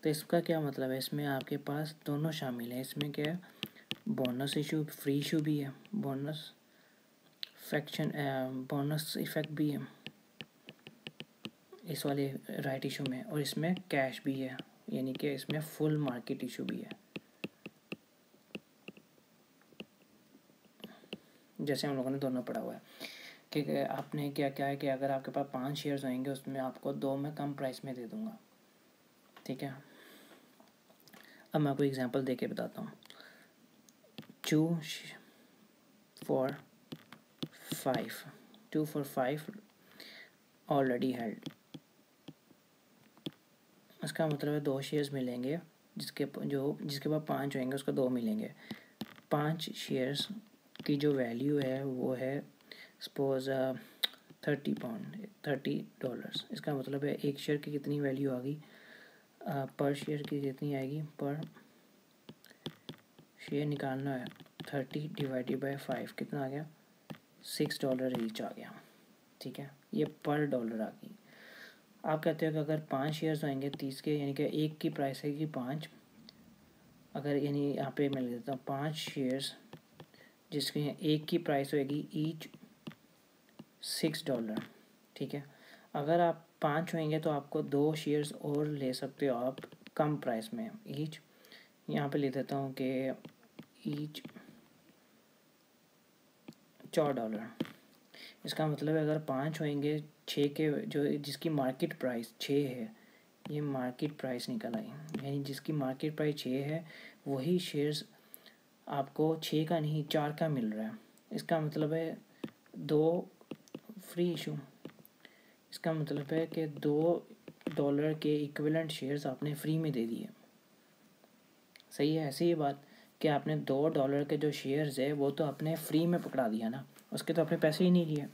तो इसका क्या मतलब है, इसमें आपके पास दोनों शामिल है। इसमें क्या है, बोनस इशू, फ्री इशू भी है, बोनस इफेक्ट भी है इस वाले राइट इशू में, और इसमें कैश भी है, यानी कि इसमें फुल मार्केट इशू भी है। जैसे हम लोगों ने दोनों पढ़ा हुआ है कि आपने क्या क्या है कि अगर आपके पास 5 शेयर्स होंगे उसमें आपको 2 में कम प्राइस में दे दूंगा। ठीक है, अब मैं आपको एग्जांपल दे के बताता हूँ। 2 for 5 ऑलरेडी हेल्ड, इसका मतलब है 2 शेयर्स मिलेंगे, जिसके पास 5 होंगे उसको 2 मिलेंगे। 5 शेयर्स की जो वैल्यू है वो है सपोज $30। इसका मतलब है एक शेयर की कितनी वैल्यू आ गई, पर शेयर की कितनी आएगी, पर शेयर निकालना है 30/5, कितना आ गया, $6 ईच आ गया। ठीक है, ये पर डॉलर आ गई। आप कहते हो कि अगर 5 शेयर्स होंगे 30 के, यानी कि एक की प्राइस है कि 5, अगर यानी यहाँ पे मैं लिख देता हूँ 5 शेयर्स जिसकी एक की प्राइस होगी ईच $6। ठीक है, अगर आप 5 होंगे तो आपको 2 शेयर्स और ले सकते हो आप कम प्राइस में। ईच यहाँ पे ले देता हूँ कि ईच $4। इसका मतलब है अगर 5 होंगे 6 के जो जिसकी मार्केट प्राइस 6 है, ये मार्केट प्राइस निकल आई, यानी जिसकी मार्केट प्राइस 6 है वही शेयर्स आपको 6 का नहीं 4 का मिल रहा है। इसका मतलब है 2 फ्री इशू। इसका मतलब है कि $2 के इक्विवेलेंट शेयर्स आपने फ्री में दे दिए। सही है। ऐसी ही बात कि आपने $2 के जो शेयर्स है वो तो आपने फ्री में पकड़ा दिया ना, उसके तो अपने पैसे ही नहीं लिए।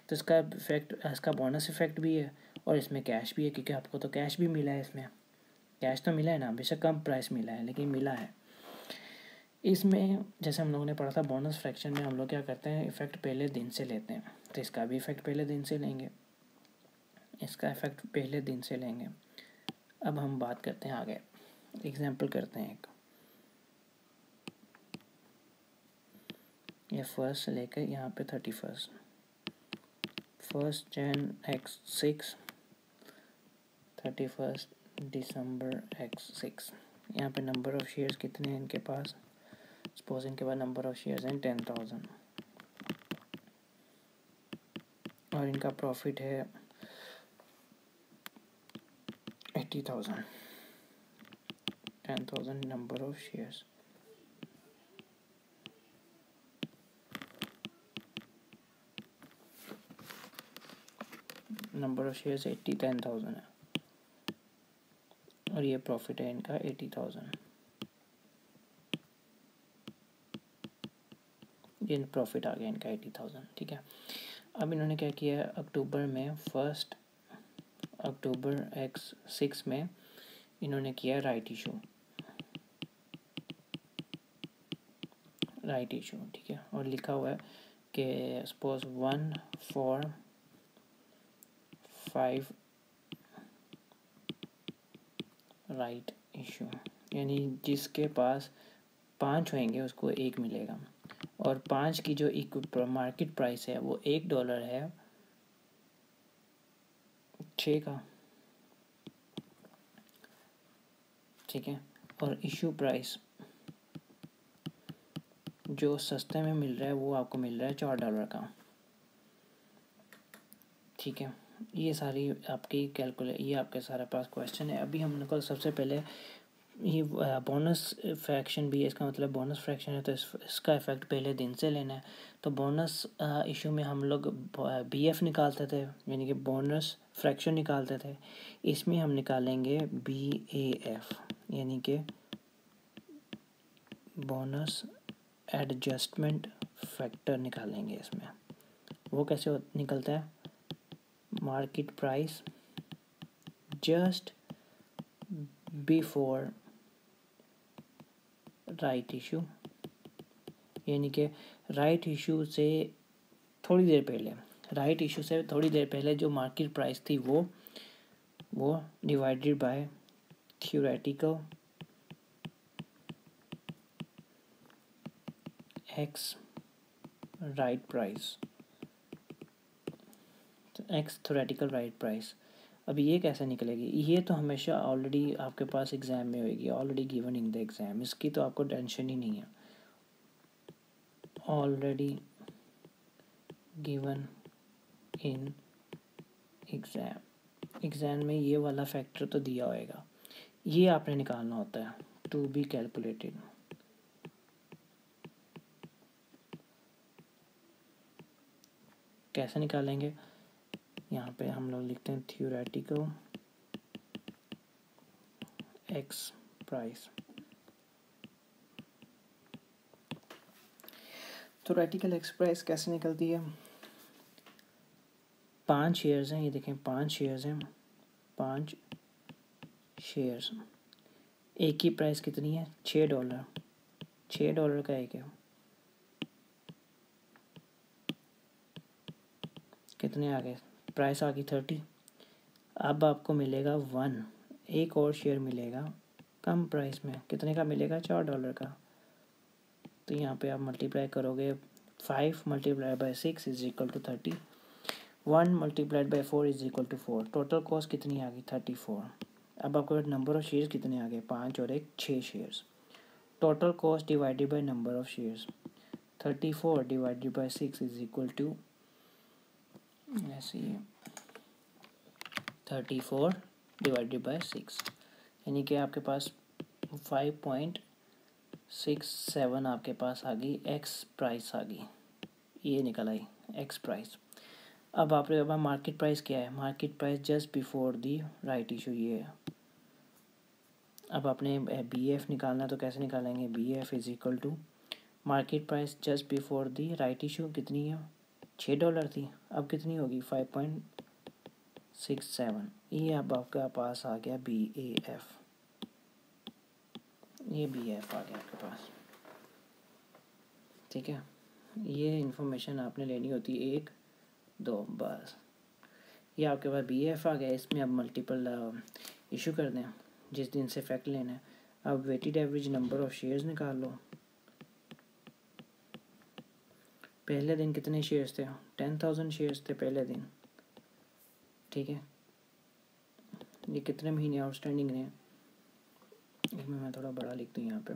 तो इसका इफेक्ट, इसका बोनस इफेक्ट भी है और इसमें कैश भी है, क्योंकि आपको तो कैश भी मिला है। इसमें कैश तो मिला है ना, बेशक कम प्राइस मिला है लेकिन मिला है। इसमें जैसे हम लोगों ने पढ़ा था बोनस फ्रैक्शन में, हम लोग क्या करते हैं इफ़ेक्ट पहले दिन से लेते हैं, तो इसका भी इफ़ेक्ट पहले दिन से लेंगे, इसका इफ़ेक्ट पहले दिन से लेंगे। अब हम बात करते हैं आगे, एग्जाम्पल करते हैं एक, ये 1 से लेकर यहाँ पे 31, 1 Jan x6, 31 December x6। यहाँ पे नंबर ऑफ़ शेयर्स कितने हैं इनके पास, सपोज इनके पास नंबर ऑफ़ शेयर्स हैं 10,000 और इनका प्रॉफिट है 80,000। 10,000 number of shares, number of shares 10,000 है और ये प्रॉफिट है इनका 80,000। ये प्रॉफिट आ गया इनका 80,000, ठीक है। अब इन्होंने क्या किया, अक्टूबर में 1 अक्टूबर x6 में इन्होंने किया राइट इशू, ठीक है। और लिखा हुआ है कि सपोज 1/4/5 राइट इशू, यानी जिसके पास 5 होंगे उसको 1 मिलेगा और 5 की जो मार्केट प्राइस है वो $1 है 6 का, ठीक है। और इशू प्राइस जो सस्ते में मिल रहा है वो आपको मिल रहा है $4 का, ठीक है। ये सारी आपकी ये आपके सारे पास क्वेश्चन है। अभी हम लोग सबसे पहले ये बोनस फ्रैक्शन भी है, इसका मतलब बोनस फ्रैक्शन है तो इसका इफ़ेक्ट पहले दिन से लेना है। तो बोनस इशू में हम लोग BF निकालते थे, यानी कि बोनस फ्रैक्शन निकालते थे। इसमें हम निकालेंगे BAF, यानी कि बोनस एडजस्टमेंट फैक्टर निकालेंगे इसमें। वो कैसे निकलता है, market price just before right issue, यानी कि राइट इशू से थोड़ी देर पहले जो मार्केट प्राइस थी वो divided by theoretical x right price, x theoretical right price. अब ये कैसे निकलेगी, ये तो हमेशा ऑलरेडी आपके पास एग्ज़ाम में होगी, already given in the exam, इसकी तो आपको टेंशन ही नहीं है, ऑलरेडी गिवन इन एग्ज़ाम में ये वाला फैक्टर तो दिया होएगा, ये आपने निकालना होता है, टू बी कैलकुलेटेड। कैसे निकालेंगे, यहाँ पे हम लोग लिखते हैं theoretical x price. Theoretical x price कैसे निकलती है, 5 शेयर्स हैं, ये देखें 5 शेयर्स हैं, 5 शेयर्स, एक की प्राइस कितनी है $6, $6 का एक है, कितने आ गए, प्राइस आ गई 30। अब आपको मिलेगा 1, एक और शेयर मिलेगा कम प्राइस में, कितने का मिलेगा, $4 का। तो यहाँ पे आप मल्टीप्लाई करोगे, 5 × 6 = 30, 1 multiplied by 4 is equal to 4। Total cost कितनी आ गई 34। अब आपको नंबर ऑफ़ शेयर्स कितने आ गए 5 और 1 6 shares. Total cost divided by number of shares 34 divided by 6 is equal to ऐसे ही 34 डिवाइडेड बाई 6 यानी कि आपके पास 5.67 आपके पास आ गई एक्स प्राइस आ गई, ये निकल आई एक्स प्राइस। अब आपके पास मार्केट प्राइस क्या है, market price just before the right issue ये है। अब आपने BF निकालना तो कैसे निकालेंगे, BF is equal to market price just before the right issue कितनी है $6 थी, अब कितनी होगी 5.67। ये अब आपका पास आ गया BAF, ये BF आ गया आपके पास। ठीक है, ये इंफॉर्मेशन आपने लेनी होती है 1 2 बस। ये आपके पास BF आ गया, इसमें अब मल्टीपल इशू कर दें जिस दिन से फैक्ट लेना है। अब weighted average number of shares निकाल लो। पहले दिन कितने शेयर्स थे 10,000 शेयर्स थे पहले दिन। ठीक है, ये कितने महीने आउटस्टैंडिंग रहे, एक में मैं थोड़ा बड़ा लिख दूँ यहाँ पे।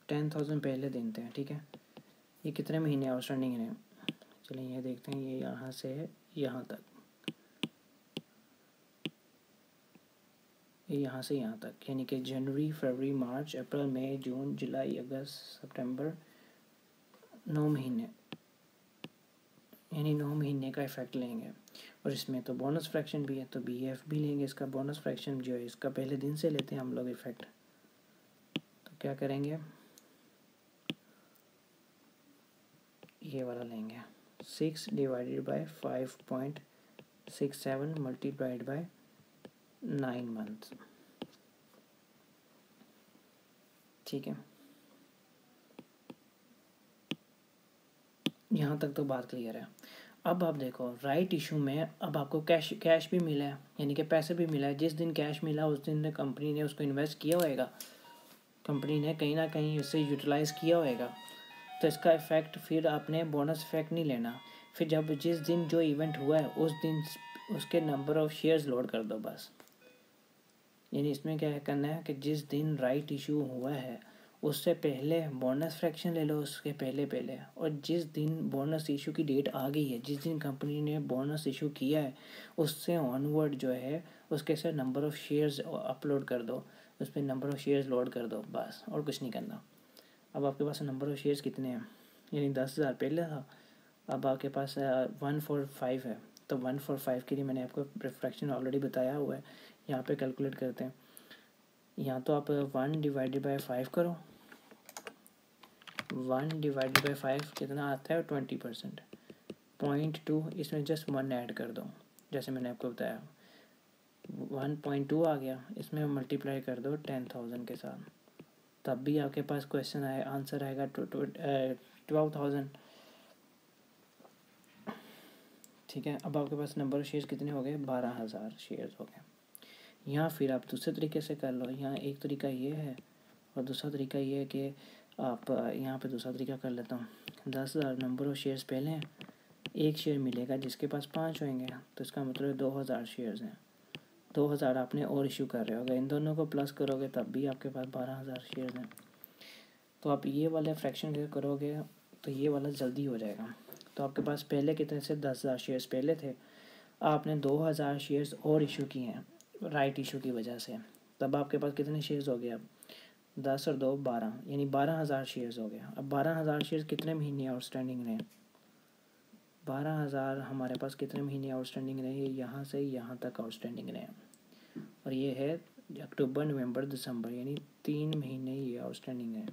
$10,000 पहले दिन थे। ठीक है, ये कितने महीने आउटस्टैंडिंग रहे, चलिए ये देखते हैं। ये यहाँ से है यहाँ तक, ये यहाँ से यहाँ तक, यानी कि जनवरी फरवरी मार्च अप्रैल मई जून जुलाई अगस्त सितंबर 9 महीने, यानी 9 महीने का इफ़ेक्ट लेंगे। और इसमें तो बोनस फ्रैक्शन भी है तो BF भी लेंगे। इसका बोनस फ्रैक्शन जो है इसका पहले दिन से लेते हैं हम लोग इफ़ेक्ट। तो क्या करेंगे, ये वाला लेंगे 6 divided by 5.67 multiplied by 9 month. ठीक है, यहाँ तक तो बात क्लियर है। अब आप देखो राइट इशू में अब आपको कैश भी मिला है, यानी कि पैसे भी मिला है। जिस दिन कैश मिला उस दिन कंपनी ने उसको इन्वेस्ट किया होएगा, कंपनी ने कहीं ना कहीं उससे यूटिलाइज़ किया होएगा। तो इसका इफ़ेक्ट फिर आपने बोनस इफेक्ट नहीं लेना। फिर जब जिस दिन जो इवेंट हुआ है उस दिन उसके नंबर ऑफ़ शेयर्स लोड कर दो बस। यानी इसमें क्या करना है कि जिस दिन राइट इशू हुआ है उससे पहले बोनस फ्रैक्शन ले लो उसके पहले, और जिस दिन बोनस इशू की डेट आ गई है, जिस दिन कंपनी ने बोनस इशू किया है उससे ऑनवर्ड जो है उसके साथ नंबर ऑफ़ शेयर्स अपलोड कर दो, उस पर नंबर ऑफ़ शेयर्स लोड कर दो बस, और कुछ नहीं करना। अब आपके पास नंबर ऑफ़ शेयर्स कितने हैं, यानी 10,000 पहले था, अब आपके पास 145 है। तो 145 के लिए मैंने आपको फ्रैक्शन ऑलरेडी बताया हुआ है, यहाँ पे कैलकुलेट करते हैं। यहाँ तो आप 1 डिवाइडेड बाई 5 करो, 1 डिवाइडेड बाई 5 कितना आता है 20%, 0.2 इसमें जस्ट 1 ऐड कर दो, जैसे मैंने आपको बताया 1.2 आ गया, इसमें मल्टीप्लाई कर दो 10,000 के साथ, तब भी आपके पास क्वेश्चन आए आंसर आएगा 12,000। ठीक है, अब आपके पास नंबर ऑफ शेयर्स कितने हो गए 12,000 शेयर्स हो गए। यहाँ फिर आप दूसरे तरीके से कर लो, यहाँ एक तरीका ये है और दूसरा तरीका ये है कि आप यहाँ पे दूसरा तरीका कर लेता हूँ। 10,000 नंबर ऑफ शेयर्स पहले हैं, एक शेयर मिलेगा जिसके पास 5 होंगे, तो इसका मतलब 2,000 शेयर्स हैं। 2,000 आपने और इशू कर रहे हो, अगर इन दोनों को प्लस करोगे तब भी आपके पास 12,000 शेयर्स हैं। तो आप ये वाले फ्रैक्शन करोगे तो ये वाला जल्दी हो जाएगा। तो आपके पास पहले कितने से 10,000 शेयर्स पहले थे, आपने 2,000 शेयर्स और इशू किए हैं राइट इशू की वजह से, तब आपके पास कितने शेयर्स हो गए अब 10 और 2 12, यानी 12,000 शेयर्स हो गया। अब 12,000 शेयर्स कितने महीने आउटस्टैंडिंग रहे, 12,000 हमारे पास कितने महीने आउटस्टैंडिंग रहे, यहाँ से यहाँ तक आउटस्टैंडिंग रहे, और ये है अक्टूबर नवंबर दिसंबर, यानी 3 महीने ये आउटस्टैंडिंग है।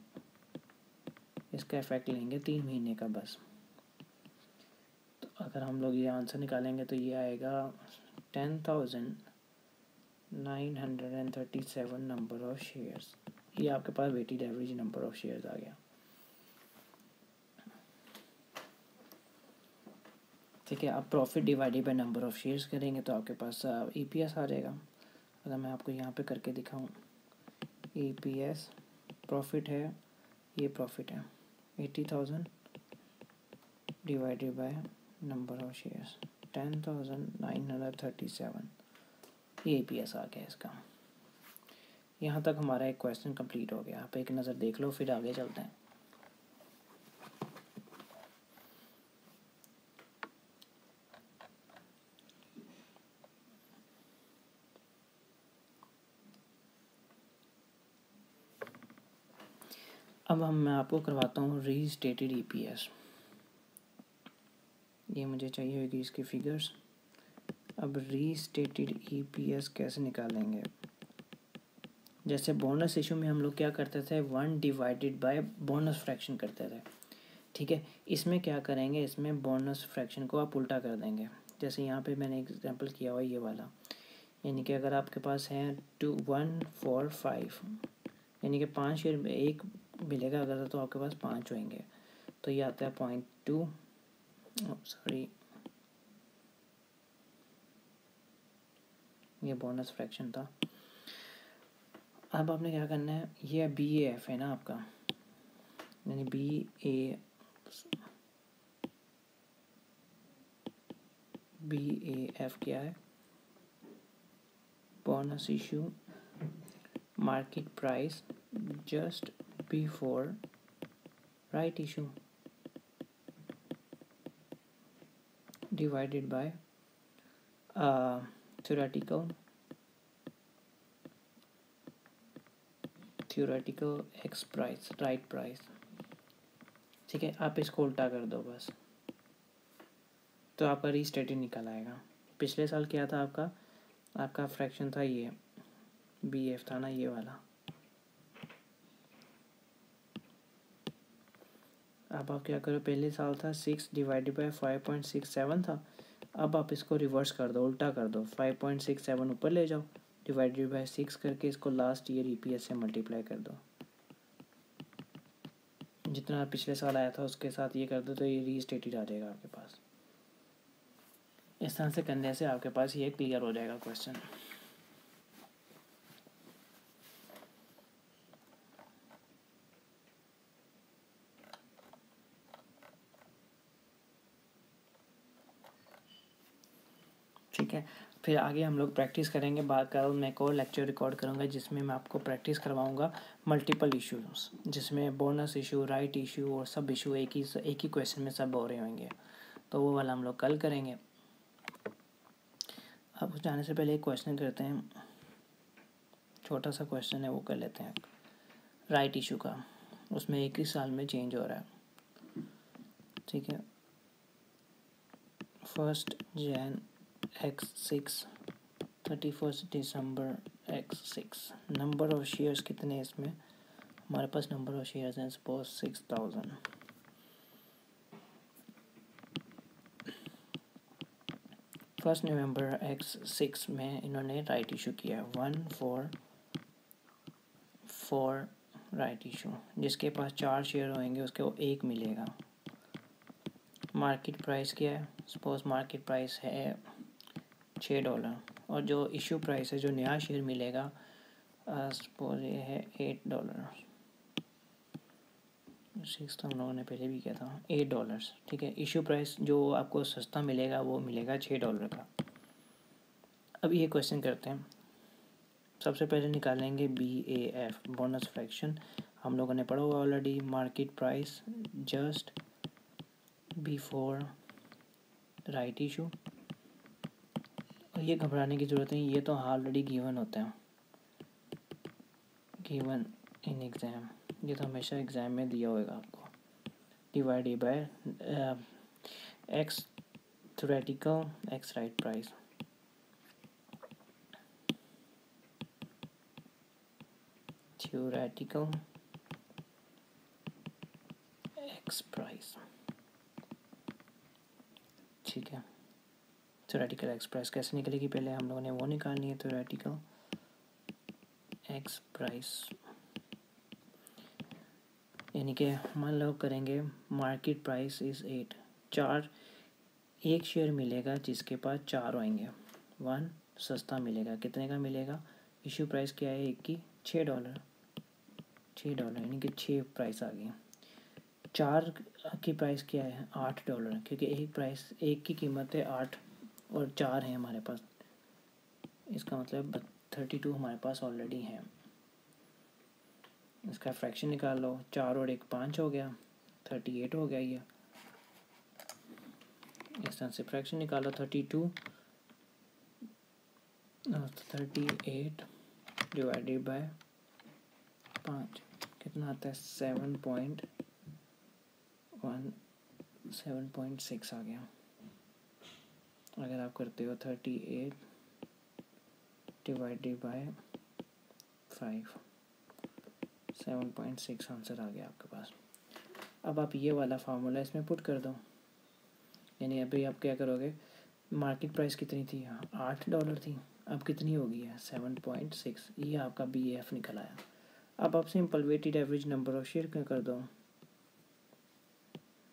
इसका इफेक्ट लेंगे 3 महीने का बस। तो अगर हम लोग ये आंसर निकालेंगे तो ये आएगा 10,937 नंबर ऑफ़ शेयर्स। ये आपके पास weighted average number of shares आ गया। ठीक है, आप profit divided by number of shares करेंगे तो आपके पास EPS आ जाएगा। अगर मैं आपको यहाँ पे करके दिखाऊँ, EPS प्रॉफिट है, ये प्रॉफिट है, 80,000 divided by number of shares 10,937, ये EPS आ गया इसका। यहाँ तक हमारा एक क्वेश्चन कंप्लीट हो गया। आप एक नज़र देख लो, फिर आगे चलते हैं। अब मैं आपको करवाता हूँ रीस्टेटेड EPS। ये मुझे चाहिए होगी इसकी फिगर्स। अब रीस्टेटेड EPS कैसे निकालेंगे? जैसे बोनस इशू में हम लोग क्या करते थे, 1 डिवाइडेड बाय बोनस फ्रैक्शन करते थे, ठीक है। इसमें क्या करेंगे, इसमें बोनस फ्रैक्शन को आप उल्टा कर देंगे। जैसे यहाँ पे मैंने एग्जांपल किया हुआ ये वाला, यानी कि अगर आपके पास है 2 1 4 5, यानी कि 5 शेयर में 1 मिलेगा अगर, तो आपके पास 5 होंगे, तो ये आता है 0.2, सॉरी ये बोनस फ्रैक्शन था। अब आपने क्या करना है, ये BAF है ना आपका, यानी BAF क्या है, bonus issue market price just before right issue divided by theoretical X price, right price, ठीक है। आप इसको उल्टा कर दो बस, तो आपका रीस्टेटेड निकल आएगा। पिछले साल क्या था आपका फ्रैक्शन था, ये BF था ना, ये वाला। अब आप क्या करो, पहले साल था 6 डिवाइडेड बाय 5.67 था। अब आप इसको रिवर्स कर दो, उल्टा कर दो, 5.67 ऊपर ले जाओ, डिवाइडेड बाय 6 करके इसको लास्ट ईयर EPS से मल्टीप्लाई कर दो। जितना पिछले साल आया था उसके साथ ये कर दो, तो ये रीस्टेटेड आ जाएगा आपके पास। इस तरह से करने से आपके पास ये क्लियर हो जाएगा क्वेश्चन। ठीक है, फिर आगे हम लोग प्रैक्टिस करेंगे। बाद का मैं एक और लेक्चर रिकॉर्ड करूँगा जिसमें मैं आपको प्रैक्टिस करवाऊँगा मल्टीपल इश्यूज, जिसमें बोनस इशू, राइट इशू और सब इशू एक ही क्वेश्चन में सब हो रहे होंगे, तो वो वाला हम लोग कल करेंगे। अब उस जाने से पहले एक क्वेश्चन करते हैं, छोटा सा क्वेश्चन है वो कर लेते हैं। राइट इशू का, उसमें एक ही साल में चेंज हो रहा है, ठीक है। 1 Jan X6, 31 December X6। Number of shares कितने हैं इसमें, हमारे पास नंबर ऑफ शेयर्स हैं सपोज 6000। 1 November X6 में इन्होंने राइट इशू किया 144 राइट इशू, जिसके पास 4 शेयर होंगे उसको 1 मिलेगा। मार्केट प्राइस क्या है, सपोज मार्केट प्राइस है $6, और जो इशू प्राइस है, जो नया शेयर मिलेगा, सपोज ये है $8। 6 तो हम लोगों ने पहले भी किया था, $8, ठीक है। इशू प्राइस जो आपको सस्ता मिलेगा वो मिलेगा $6 का। अब ये क्वेश्चन करते हैं। सबसे पहले निकालेंगे BAF, बोनस फ्रैक्शन, हम लोगों ने पढ़ा हुआ already, market price just before right issue. और ये घबराने की ज़रूरत नहीं, ये तो ऑलरेडी गिवन होता है, गिवन इन एग्ज़ाम, ये तो हमेशा एग्ज़ाम में दिया होगा आपको। Divided by X theoretical X right price, theoretical X price, ठीक है। theoretical X प्राइस कैसे निकलेगी, पहले हम लोगों ने वो निकालनी है, theoretical X प्राइस, यानी कि मान लो करेंगे मार्केट प्राइस इज़ 8, एक शेयर मिलेगा जिसके पास 4 होंगे, 1 सस्ता मिलेगा, कितने का मिलेगा, इशू प्राइस क्या है एक की $6, यानी कि 6 प्राइस आ गई। 4 की प्राइस क्या है, $8, क्योंकि एक की कीमत है 8 और 4 है हमारे पास। इसका मतलब 32 हमारे पास ऑलरेडी है। इसका फ्रैक्शन निकाल लो, 4 और 1 5 हो गया, 38 हो गया ये। इस तरह से फ्रैक्शन निकालो, 38 डिवाइडेड बाय 5 कितना आता है, 7.6 आ गया। अगर आप करते हो 38 डिवाइडेड बाय 5, 7.6 आंसर आ गया आपके पास। अब आप ये वाला फार्मूला इसमें पुट कर दो, यानी अभी आप क्या करोगे, मार्केट प्राइस कितनी थी, $8 थी, अब कितनी हो गई है, 7.6। ये आपका BEF निकल आया। अब आप simple weighted average number of share कर दो,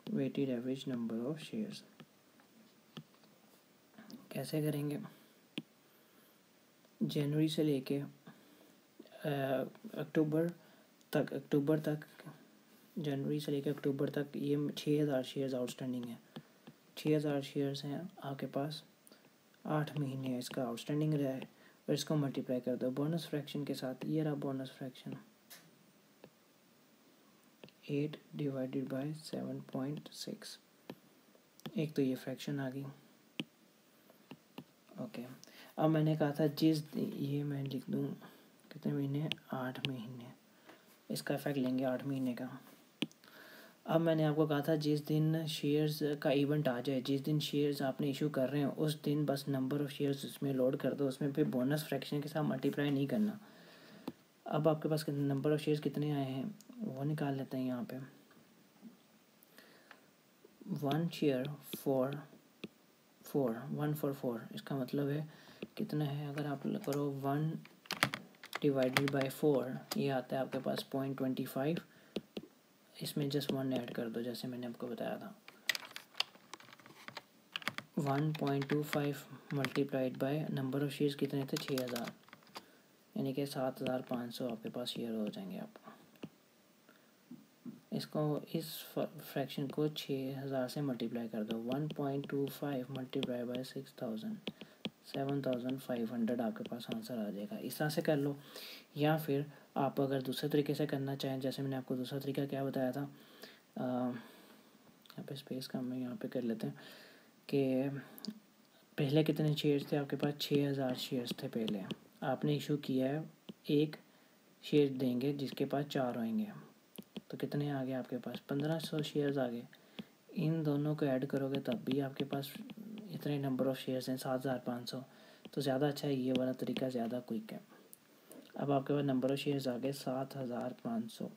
weighted average number of shares कैसे करेंगे, जनवरी से लेके अक्टूबर तक, जनवरी से लेकर अक्टूबर तक ये 6000 शेयर्स आउटस्टैंडिंग है। 6000 शेयर्स हैं आपके पास, 8 महीने इसका आउटस्टैंडिंग रहा है, और इसको मल्टीप्लाई कर दो बोनस फ्रैक्शन के साथ। ये रहा बोनस फ्रैक्शन, 8 डिवाइडेड बाय 7.6। एक तो ये फ्रैक्शन आ गई। ओके, अब मैंने कहा था ये मैं लिख दूँ कितने महीने, 8 महीने, इसका इफेक्ट लेंगे 8 महीने का। अब मैंने आपको कहा था जिस दिन शेयर्स का इवेंट आ जाए, जिस दिन शेयर्स आपने इशू कर रहे हैं उस दिन बस नंबर ऑफ़ शेयर्स उसमें लोड कर दो, उसमें फिर बोनस फ्रैक्शन के साथ मल्टीप्लाई नहीं करना। अब आपके पास नंबर ऑफ़ शेयर्स कितने आए हैं वो निकाल लेते हैं यहाँ पे। 1 शेयर फॉर 4, इसका मतलब है कितना है, अगर आप करो 1 डिवाइडेड बाय 4, ये आता है आपके पास 0.25। इसमें जस्ट 1 ऐड कर दो, जैसे मैंने आपको बताया था। 1.25 multiplied by number of shares कितने थे, 6000, यानी कि 7500 आपके पास शेयर हो जाएंगे आपको। इसको इस फ्रैक्शन को 6000 से मल्टीप्लाई कर दो, 1.25 मल्टीप्लाई बाय 6000, 7500 आपके पास आंसर आ जाएगा। इस तरह से कर लो, या फिर आप अगर दूसरे तरीके से करना चाहें, जैसे मैंने आपको दूसरा तरीका क्या बताया था, यहाँ पे स्पेस का हम यहाँ पे कर लेते हैं कि पहले कितने शेयर्स थे आपके पास, 6000 शेयर्स थे पहले, आपने इशू किया है, एक शेयर देंगे जिसके पास 4 होंगे, तो कितने आ गए आपके पास, 1500 शेयर्स आ गए। इन दोनों को ऐड करोगे तब भी आपके पास इतने नंबर ऑफ़ शेयर्स हैं, 7500। तो ज़्यादा अच्छा है, ये वाला तरीका ज़्यादा क्विक है। अब आपके पास नंबर ऑफ़ शेयर्स आ गए 7500।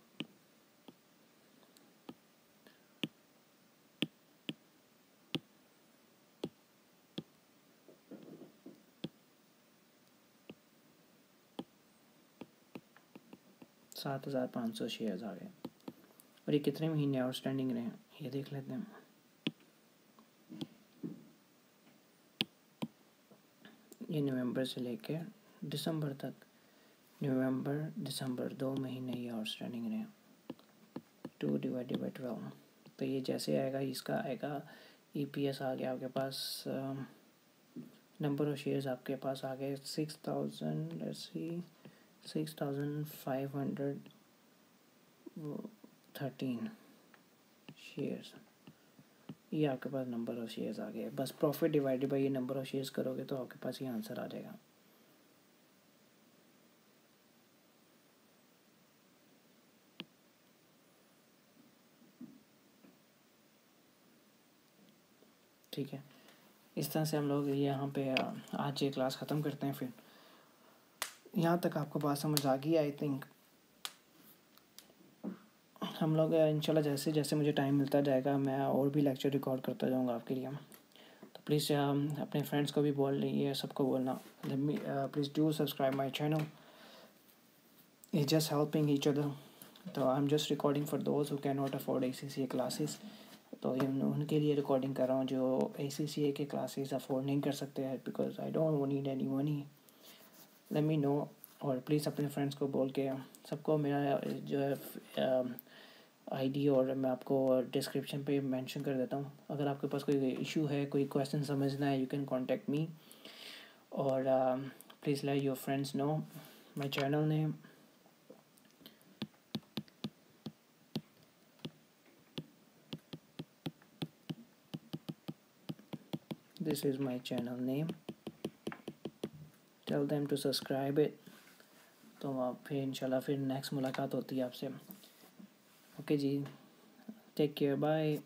$7500 शेयर्स आ गए, और ये कितने महीने आउटस्टैंडिंग रहे ये देख लेते हैं। ये नवंबर से लेके दिसंबर तक, नवंबर दिसंबर 2 महीने ये आउटस्टैंडिंग रहे, 2 डिवाइडेड बाई 12। तो ये जैसे आएगा इसका आएगा EPS आ गया आपके पास, नंबर ऑफ़ शेयर्स आपके पास आ गए 6513 शेयर्स। ये आपके पास नंबर ऑफ़ शेयर्स आ गए। बस प्रॉफिट डिवाइडेड बाई ये नंबर ऑफ़ शेयर्स करोगे तो आपके पास ये आंसर आ जाएगा। ठीक है, इस तरह से हम लोग यहाँ पे आज ये क्लास ख़त्म करते हैं। फिर यहाँ तक आपको बात समझ आ गई आई थिंक। हम लोग इंशाल्लाह जैसे जैसे मुझे टाइम मिलता जाएगा मैं और भी लेक्चर रिकॉर्ड करता जाऊँगा आपके लिए। तो प्लीज़ अपने फ्रेंड्स को भी बोल रही है, सबको बोलना, please do subscribe my channel, it's just helping each other. तो I am just recording for those who can not afford ACCA classes. तो उनके लिए रिकॉर्डिंग कर रहा हूँ जो ACCA के क्लासेस अफोर्ड नहीं कर सकते हैं, because I don't need any money. Let me know, और प्लीज़ अपने फ्रेंड्स को बोल के सबको मेरा जो है आईडी और मैं आपको डिस्क्रिप्शन पे मेंशन कर देता हूँ। अगर आपके पास कोई इशू है, कोई क्वेश्चन समझना है, यू कैन कांटेक्ट मी। और please let your friends know my channel name. This is my channel name. Tell them to subscribe it. तो फिर इंशाल्लाह फिर नेक्स्ट मुलाकात होती है आपसे। ओके जी, टेक केयर, बाय।